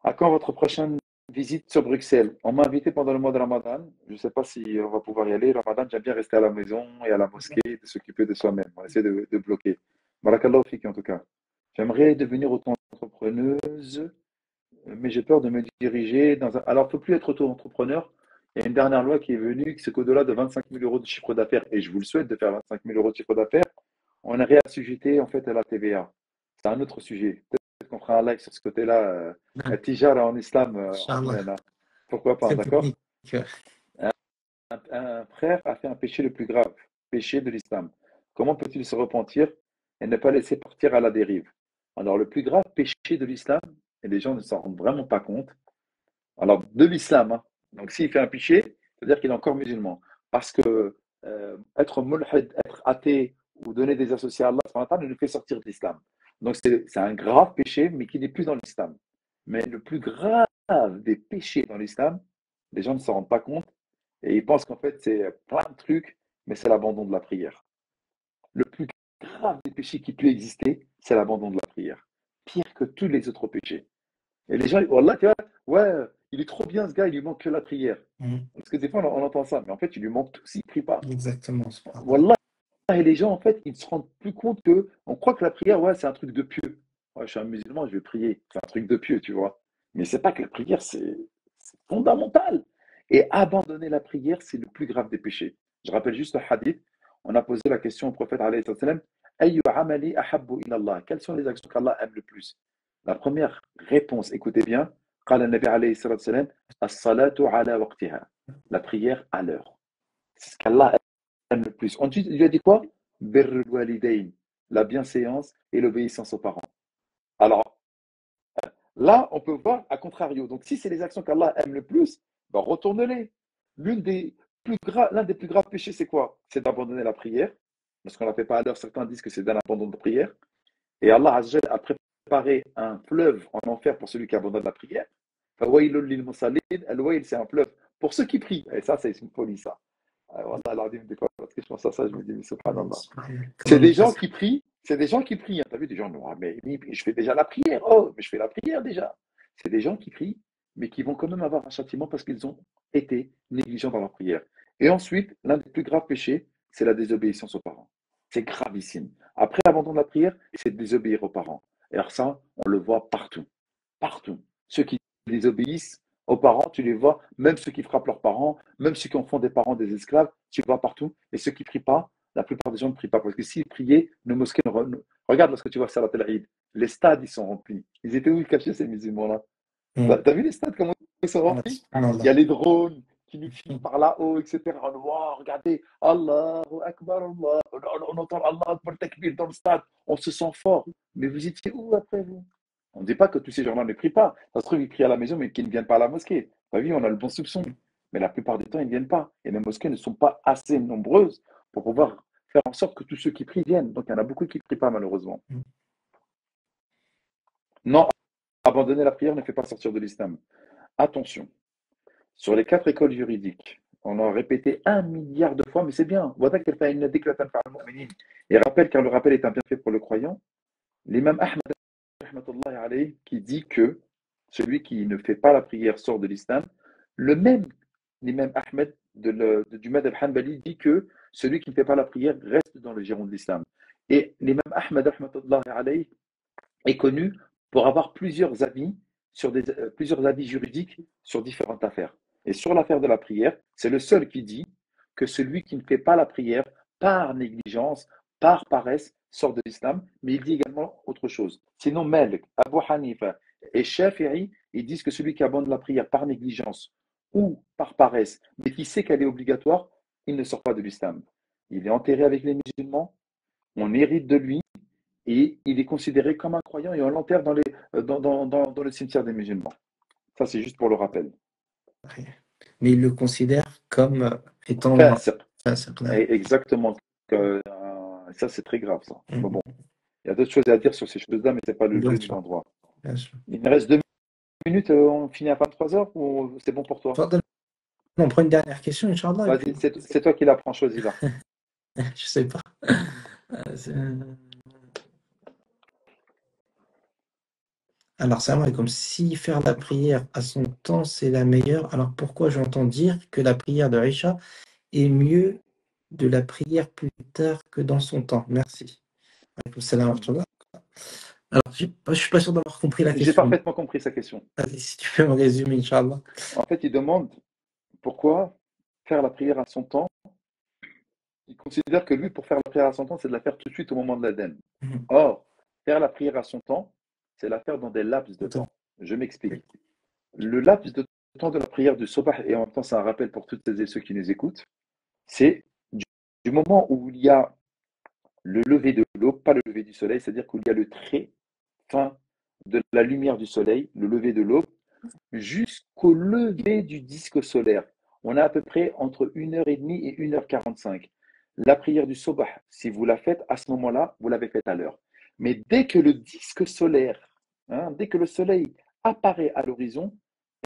À quand votre prochaine visite sur Bruxelles? On m'a invité pendant le mois de Ramadan. Je ne sais pas si on va pouvoir y aller. Ramadan, j'aime bien rester à la maison et à la mosquée, de s'occuper de soi-même. On essaie de bloquer. Barakallahu fiki en tout cas. J'aimerais devenir auto-entrepreneuse, mais j'ai peur de me diriger dans un. Alors, il ne faut plus être auto-entrepreneur. Il y a une dernière loi qui est venue, c'est qu'au-delà de 25 000 euros de chiffre d'affaires, et je vous le souhaite de faire 25 000 euros de chiffre d'affaires, on est réassujetti en fait à la TVA. C'est un autre sujet. Peut-être qu'on fera un live sur ce côté-là. Tijara en islam, Inch'Allah. pourquoi pas, Très d'accord? technique. Un frère a fait un péché le plus grave, péché de l'islam. Comment peut-il se repentir et ne pas laisser partir à la dérive? Alors, le plus grave péché de l'islam, et les gens ne s'en rendent vraiment pas compte, alors de l'islam, hein. Donc, s'il fait un péché, c'est-à-dire qu'il est encore musulman. Parce que être mulhid, être athée ou donner des associés à Allah, subhanahu wa ta'ala, nous fait sortir de l'islam. Donc, c'est un grave péché, mais qui n'est plus dans l'islam. Mais le plus grave des péchés dans l'islam, les gens ne s'en rendent pas compte et ils pensent qu'en fait, c'est plein de trucs, mais c'est l'abandon de la prière. Le plus grave des péchés qui peut exister, c'est l'abandon de la prière. Pire que tous les autres péchés. Et les gens, Wallah, tu vois, ouais, il est trop bien ce gars, il lui manque que la prière. Mhm. Parce que des fois, on entend ça, mais en fait, il lui manque tout s'il ne prie pas. Exactement, subhanallah. Wallah, et les gens, en fait, ils ne se rendent plus compte que, on croit que la prière, ouais, c'est un truc de pieux. Ouais, je suis un musulman, je vais prier. C'est un truc de pieux, tu vois. Mais c'est pas que la prière, c'est fondamental. Et abandonner la prière, c'est le plus grave des péchés. Je rappelle juste le hadith. On a posé la question au prophète, alayhi salam, Ayyu amali ahabbu ilallah. Quelles sont les actions qu'Allah aime le plus? La première réponse, écoutez bien, قال النبي عليه الصلاة والسلام, الصلاة على وقتها. La prière à l'heure. C'est ce qu'Allah aime le plus. Ensuite, il lui a dit quoi? Birrul walidayn, la bienséance et l'obéissance aux parents. Alors là, on peut voir à contrario. Donc, si c'est les actions qu'Allah aime le plus, ben, retourne-les. L'un des plus graves péchés, c'est quoi? C'est d'abandonner la prière. Parce qu'on ne la fait pas à l'heure, certains disent que c'est d'un abandon de prière. Et Allah Azza wa Jalla a préparé un fleuve en enfer pour celui qui abandonne la prière. Fawailul lil musallin, al-wail, c'est un fleuve pour ceux qui prient. Et ça, c'est une folie, ça. Wallah, alors, des fois, parce que je pense à ça, je me dis, mais subhanallah. Subhanallah. C'est Comment des on fait gens ça? qui prient, c'est des gens qui prient. Tu as vu des gens, non, mais je fais déjà la prière. Oh, mais je fais la prière déjà. C'est des gens qui prient, mais qui vont quand même avoir un châtiment parce qu'ils ont été négligents dans leur prière. Et ensuite, l'un des plus graves péchés, c'est la désobéissance aux parents. C'est gravissime. Après l'abandon de la prière, c'est de désobéir aux parents. Et alors ça, on le voit partout. Partout. Ceux qui désobéissent aux parents, tu les vois, même ceux qui frappent leurs parents, même ceux qui en font des parents des esclaves, tu les vois partout. Et ceux qui ne prient pas, la plupart des gens ne prient pas. Parce que s'ils priaient, nos mosquées regarde lorsque tu vois Salat al-Eid, les stades, ils sont remplis. Ils étaient où ils cachaient ces musulmans-là? Mhm. T'as vu les stades, comment ils sont Voilà, remplis? Il y subhanallah. a les drones qui nous filment Mhm. par là-haut, etc. On voit, regardez, Allahu Akbar, Allah. On entend Allah Akbar Takbir dans le stade. On se sent fort. Mais vous étiez où après vous? On ne dit pas que tous ces gens-là ne prient pas. Ça se trouve, ils prient à la maison, mais qu'ils ne viennent pas à la mosquée. T'as vu, on a le bon soupçon. Mais la plupart du temps, ils ne viennent pas. Et les mosquées ne sont pas assez nombreuses pour pouvoir faire en sorte que tous ceux qui prient viennent. Donc, il y en a beaucoup qui ne prient pas, malheureusement. Mhm. Non, abandonner la prière ne fait pas sortir de l'islam. Attention, sur les 4 écoles juridiques, on a répété 1 milliard de fois, mais c'est bien. Et rappelle, car le rappel est un bienfait pour le croyant, l'imam Ahmad rahmatullahi alayhi, qui dit que celui qui ne fait pas la prière sort de l'islam. Le même l'imam Ahmed du Madhab Hanbali dit que celui qui ne fait pas la prière reste dans le giron de l'islam. Et l'imam Ahmed rahmatullahi alayhi est connu pour avoir plusieurs avis juridiques sur différentes affaires. Et sur l'affaire de la prière, c'est le seul qui dit que celui qui ne fait pas la prière par négligence, par paresse, sort de l'islam, mais il dit également autre chose. Sinon, Malik, Abu Hanifa et Shafi'i, ils disent que celui qui abandonne la prière par négligence ou par paresse, mais qui sait qu'elle est obligatoire, il ne sort pas de l'islam. Il est enterré avec les musulmans, on hérite de lui, et il est considéré comme un croyant et on l'enterre dans le cimetière des musulmans. Ça, c'est juste pour le rappel. Mais il le considère comme étant Fasiq. فاسق نعم. Exactement. Ça, c'est très grave, ça. Mais Mhm. bon, il y a d'autres choses à dire sur ces choses-là, mais c'est pas le Bien lieu ni sûr, l'endroit. bien sûr. Il me reste 2 minutes, on finit à 23 heures ou c'est bon pour toi? تفضل. On prend une dernière question, Inch'Allah, et Vas-y, puis c'est toi qui la prends, choisis-la. je sais pas. C'est- Alors, ça va, comme si faire la prière à son temps, c'est la meilleure, alors pourquoi j'entends dire que la prière de Aïcha est mieux de la prière plus tard que dans son temps? Merci. Alaykoum salam wa rahmatullah. Alors, je suis pas sûr d'avoir compris la J'ai question. parfaitement compris sa question. Vas-y, si tu peux me résumer, Inch'Allah. En fait, il demande pourquoi faire la prière à son temps. Il considère que lui, pour faire la prière à son temps, c'est de la faire tout de suite au moment de l'Adhan. Mhm. Or, faire la prière à son temps, c'est la faire dans des laps de Tout à temps. Je fait. m'explique. Le laps de temps de la prière du Sobah, et en même temps, c'est un rappel pour toutes celles et ceux qui nous écoutent, c'est du moment où il y a le lever de l'aube, pas le lever du soleil, c'est-à-dire qu'il y a le trait fin de la lumière du soleil, le lever de l'aube, jusqu'au lever du disque solaire. On a à peu près entre 1h30 et 1h45. La prière du Sobah, si vous la faites à ce moment-là, vous l'avez faite à l'heure. Mais dès que le disque solaire, dès que le soleil apparaît à l'horizon,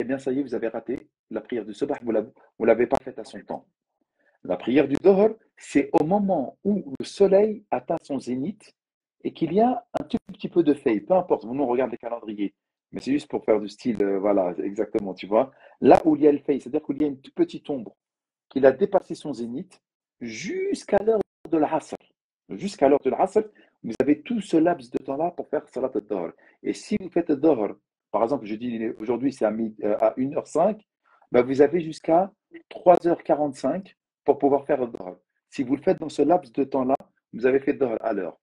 eh bien ça y est, vous avez raté la prière du Sobah, vous ne l'avez pas faite à son temps. La prière du Dohr, c'est au moment où le soleil atteint son zénith et qu'il y a un tout petit peu de feuille, peu importe, nous on regarde les calendriers, mais c'est juste pour faire du style, voilà, exactement, tu vois. Là où il y a le feuille, c'est-à-dire qu'il y a une toute petite ombre qu'il a dépassé son zénith jusqu'à l'heure de l'Asr. Jusqu'à l'heure de l'Asr, vous avez tout ce laps de temps-là pour faire Salat al-Dohr. Et si vous faites al-Dohr, par exemple, je dis aujourd'hui c'est à 1h05, ben vous avez jusqu'à 3h45 pour pouvoir faire al-Dohr. Si vous le faites dans ce laps de temps-là, vous avez fait al-Dohr à l'heure.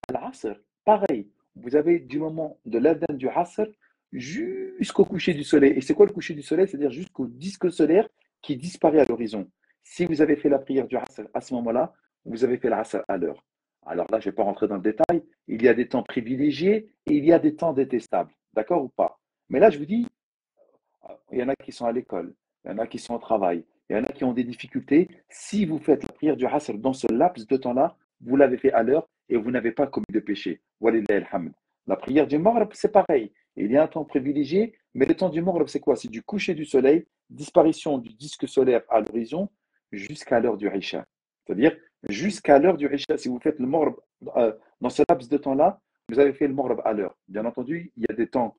À l'Asr, pareil, vous avez du moment de l'Adhan du Asr jusqu'au coucher du soleil. Et c'est quoi le coucher du soleil? C'est-à-dire jusqu'au disque solaire qui disparaît à l'horizon. Si vous avez fait la prière du Asr à ce moment-là, vous avez fait l'Asr à l'heure. Alors là, je ne vais pas rentrer dans le détail. Il y a des temps privilégiés et il y a des temps détestables. D'accord ou pas? Mais là, je vous dis, il y en a qui sont à l'école, il y en a qui sont au travail, il y en a qui ont des difficultés. Si vous faites la prière du Asr dans ce laps de temps-là, vous l'avez fait à l'heure et vous n'avez pas commis de péché. Walillahi alhamd. La prière du Maghrib, c'est pareil. Il y a un temps privilégié, mais le temps du Maghrib, c'est quoi? C'est du coucher du soleil, disparition du disque solaire à l'horizon, jusqu'à l'heure du Isha. C'est-à-dire, jusqu'à l'heure du Isha, si vous faites le Maghrib dans ce laps de temps-là, vous avez fait le Maghrib à l'heure. Bien entendu, il y a des temps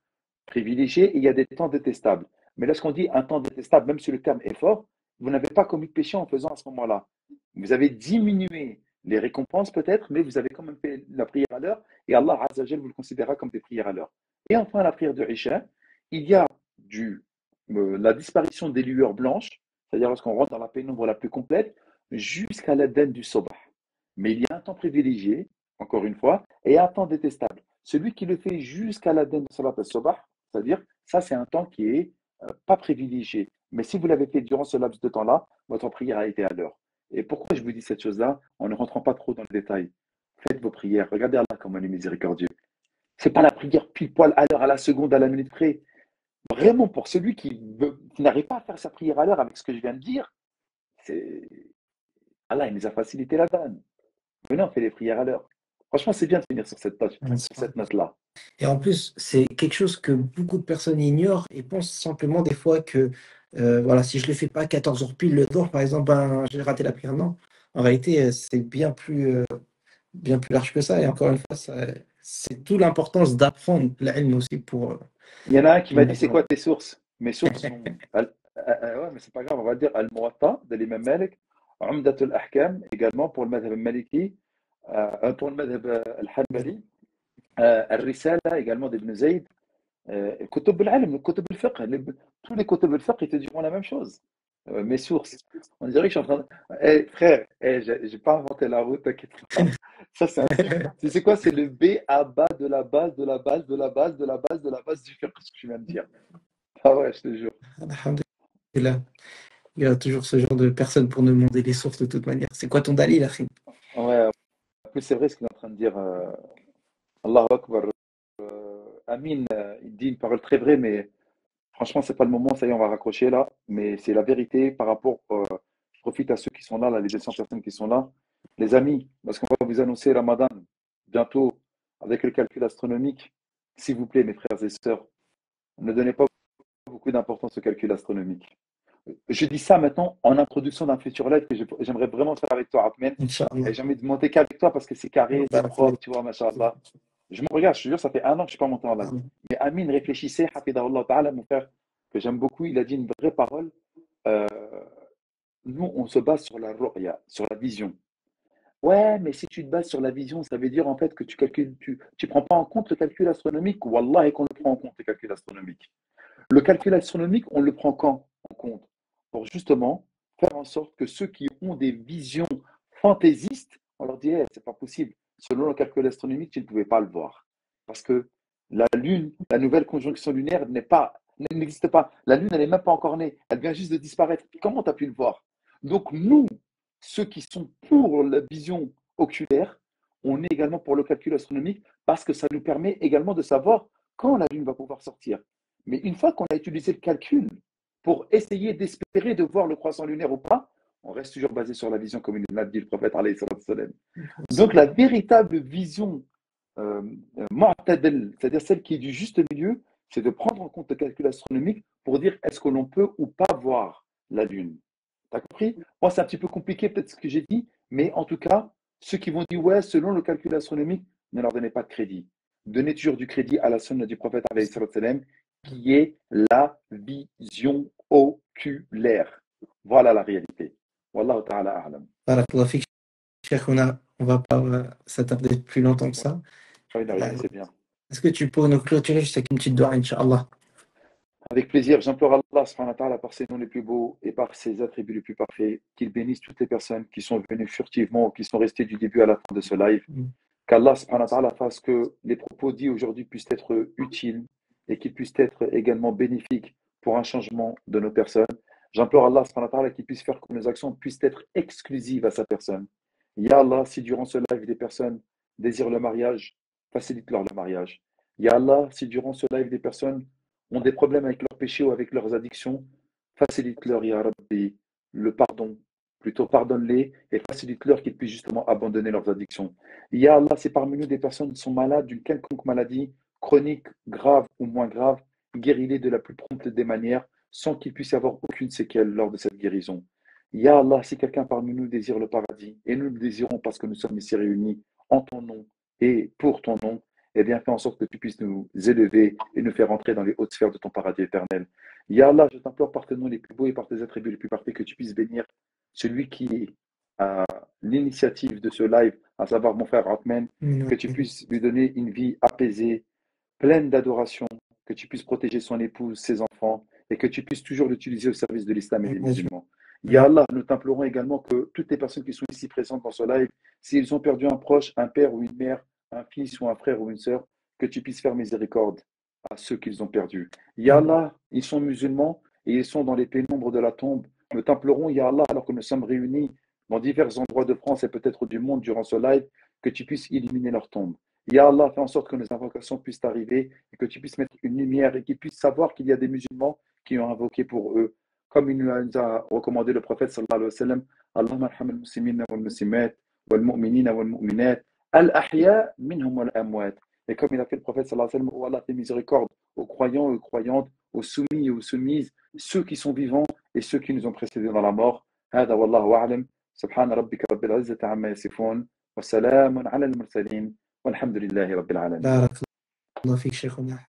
privilégiés et il y a des temps détestables. Mais lorsqu'on dit un temps détestable, même si le terme est fort, vous n'avez pas commis de péché en faisant à ce moment-là. Vous avez diminué les récompenses peut-être, mais vous avez quand même fait la prière à l'heure et Allah Azzawajal vous le considérera comme des prières à l'heure. Et enfin, la prière de Isha, il y a la disparition des lueurs blanches, c'est-à-dire lorsqu'on rentre dans la pénombre la plus complète, jusqu'à l'adhan du Sobah. Mais il y a un temps privilégié, encore une fois, et un temps détestable. Celui qui le fait jusqu'à l'adhan de Salat al-Sobah, c'est-à-dire, ça c'est un temps qui est pas privilégié. Mais si vous l'avez fait durant ce laps de temps-là, votre prière a été à l'heure. Et pourquoi je vous dis cette chose-là en ne rentrant pas trop dans le détail? Faites vos prières. Regardez Allah comme il est miséricordieux. C'est pas la prière pile poil à l'heure, à la seconde, à la minute près. Vraiment, pour celui qui n'arrive pas à faire sa prière à l'heure avec ce que je viens de dire, c'est Allah, il nous a facilité la donne. Venez, on fait les prières à l'heure. Franchement, c'est bien de finir sur cette note-là. Et en plus, c'est quelque chose que beaucoup de personnes ignorent et pensent simplement des fois que voilà, si je ne le fais pas 14 heures pile le jour, par exemple, ben, j'ai raté la prière. Non. En réalité, c'est bien plus large que ça. Et encore une fois, c'est tout l'importance d'apprendre l'ilm aussi pour Il y en a un qui m'a dit, c'est pour- quoi tes sources? Mes sources sont... ouais, mais c'est pas grave, on va dire Al-Muwatta de l'imam Malik, Umdatul Ahkam également pour le madhab maliki, pour le madhab al-Hanbali, Al-Risala également d'Ibn Zayd, Kutub al-Ilm, Kutub al-Fiqh, tous les Kutub al-Fiqh, ils te diront la même chose. Mes sources. On dirait que je suis en train de... Eh, frère, j'ai pas inventé la route, t'inquiète pas. Ça, c'est un truc. Tu sais quoi? C'est le B à bas de la base, de la base, de la base, de la base, de la base du fiqh, ce que je viens de dire. Ah ouais, je te jure. Alhamdulillah. Il y a toujours ce genre de personnes pour nous demander les sources de toute manière. C'est quoi ton dalil, akhi? Ouais, en plus, c'est vrai ce qu'il est en train de dire. Allahu Akbar. Amin, il dit une parole très vraie, mais franchement, c'est pas le moment. Ça y est, on va raccrocher là. Mais c'est la vérité par rapport. Je profite à ceux qui sont là, les 200 personnes qui sont là. Les amis, parce qu'on va vous annoncer Ramadan bientôt avec le calcul astronomique. S'il vous plaît, mes frères et sœurs, ne donnez pas beaucoup d'importance au calcul astronomique. Je dis ça maintenant en introduction d'un futur live que j'aimerais vraiment faire avec toi, Ahmed. Inch'Allah. Et j'ai envie de monter qu'avec toi parce que c'est carré, c'est propre, tu vois, machallah. Je me regarde, je te jure, ça fait 1 an que je ne suis pas monté en live. Mais Amin réfléchissait, hafidahullah ta'ala, mon frère, que j'aime beaucoup, il a dit une vraie parole. Euh, nous, on se base sur la ru'ya, sur la vision. Ouais, mais si tu te bases sur la vision, ça veut dire en fait que tu calcules, tu prends pas en compte le calcul astronomique. Wallah, et qu'on le prend en compte, le calcul astronomique. Le calcul astronomique, on le prend quand en compte? Pour justement faire en sorte que ceux qui ont des visions fantaisistes, on leur dit, c'est pas possible. Selon le calcul astronomique, tu ne pouvais pas le voir. Parce que la Lune, la nouvelle conjonction lunaire n'existe pas. La Lune, elle n'est même pas encore née. Elle vient juste de disparaître. Comment tu as pu le voir? Donc nous, ceux qui sont pour la vision oculaire, on est également pour le calcul astronomique parce que ça nous permet également de savoir quand la Lune va pouvoir sortir. Mais une fois qu'on a utilisé le calcul pour essayer d'espérer de voir le croissant lunaire ou pas, on reste toujours basé sur la vision comme il l'a dit le prophète alayhi salam. Donc la véritable vision mu'tadil, c'est-à-dire celle qui est du juste milieu, c'est de prendre en compte le calcul astronomique pour dire est-ce que l'on peut ou pas voir la Lune. T'as compris? Moi, c'est un petit peu compliqué peut-être ce que j'ai dit, mais en tout cas, ceux qui vont dire ouais, selon le calcul astronomique, ne leur donnez pas de crédit. Donnez toujours du crédit à la sunna du prophète alayhi salam, qui est la vision oculaire. Voilà la réalité. Wallahu ta'ala a'lam. Barakallah fik, Cheikh, on va pas s'attarder plus longtemps que ça. C'est bien. Est-ce que tu peux nous clôturer juste avec une petite doigt, Inch'Allah? Avec plaisir, j'implore Allah subhanahu wa ta'ala par ses noms les plus beaux et par ses attributs les plus parfaits, qu'il bénisse toutes les personnes qui sont venues furtivement ou qui sont restées du début à la fin de ce live. Qu'Allah subhanahu wa ta'ala fasse que les propos dits aujourd'hui puissent être utiles et qu'ils puissent être également bénéfiques pour un changement de nos personnes. J'implore Allah subhanahu wa ta'ala qu'il puisse faire que nos actions puissent être exclusives à sa personne. Ya Allah, si durant ce live des personnes désirent le mariage, facilite-leur le mariage. Ya Allah, si durant ce live des personnes ont des problèmes avec leurs péchés ou avec leurs addictions, facilite-leur, Ya Rabbi, le pardon. Plutôt pardonne-les et facilite-leur qu'ils puissent justement abandonner leurs addictions. Ya Allah, si parmi nous des personnes sont malades d'une quelconque maladie, chronique, grave ou moins grave, guéris-les de la plus prompte des manières, sans qu'il puisse y avoir aucune séquelle lors de cette guérison. Ya Allah, si quelqu'un parmi nous désire le paradis, et nous le désirons parce que nous sommes ici réunis en ton nom et pour ton nom, eh bien, fais en sorte que tu puisses nous élever et nous faire entrer dans les hautes sphères de ton paradis éternel. Ya Allah, je t'implore par tes noms les plus beaux et par tes attributs les plus parfaits que tu puisses bénir celui qui est à l'initiative de ce live, à savoir mon frère Ahmed, que tu puisses lui donner une vie apaisée, pleine d'adoration, que tu puisses protéger son épouse, ses enfants, et que tu puisses toujours l'utiliser au service de l'islam et des musulmans. Ya Allah, nous t'implorons également que toutes les personnes qui sont ici présentes dans ce live, s'ils ont perdu un proche, un père ou une mère, un fils ou un frère ou une sœur, que tu puisses faire miséricorde à ceux qu'ils ont perdus. Ya Allah, ils sont musulmans et ils sont dans les pénombres de la tombe. Nous t'implorons, Ya Allah, alors que nous sommes réunis dans divers endroits de France et peut-être du monde durant ce live, que tu puisses illuminer leur tombe. Ya Allah, fais en sorte que nos invocations puissent arriver et que tu puisses mettre une lumière et qu'ils puissent savoir qu'il y a des musulmans qui ont invoqué pour eux. Comme il nous a recommandé le prophète sallallahu alayhi wa sallam, Allahumma arham al-muslimina wal-muslimat wal-mu'minina wal-mu'minat al-ahya minhum wal-amwat. Et comme il a fait le prophète sallallahu alayhi wa sallam, oh Allah, fais miséricorde aux croyants et aux croyantes, aux soumis et aux soumises, ceux qui sont vivants et ceux qui nous ont précédés dans la mort. هذا والله أعلم سبحان ربك رب العزة عما يصفون وسلام على المرسلين والحمد لله رب العالمين. بارك الله فيك شيخنا.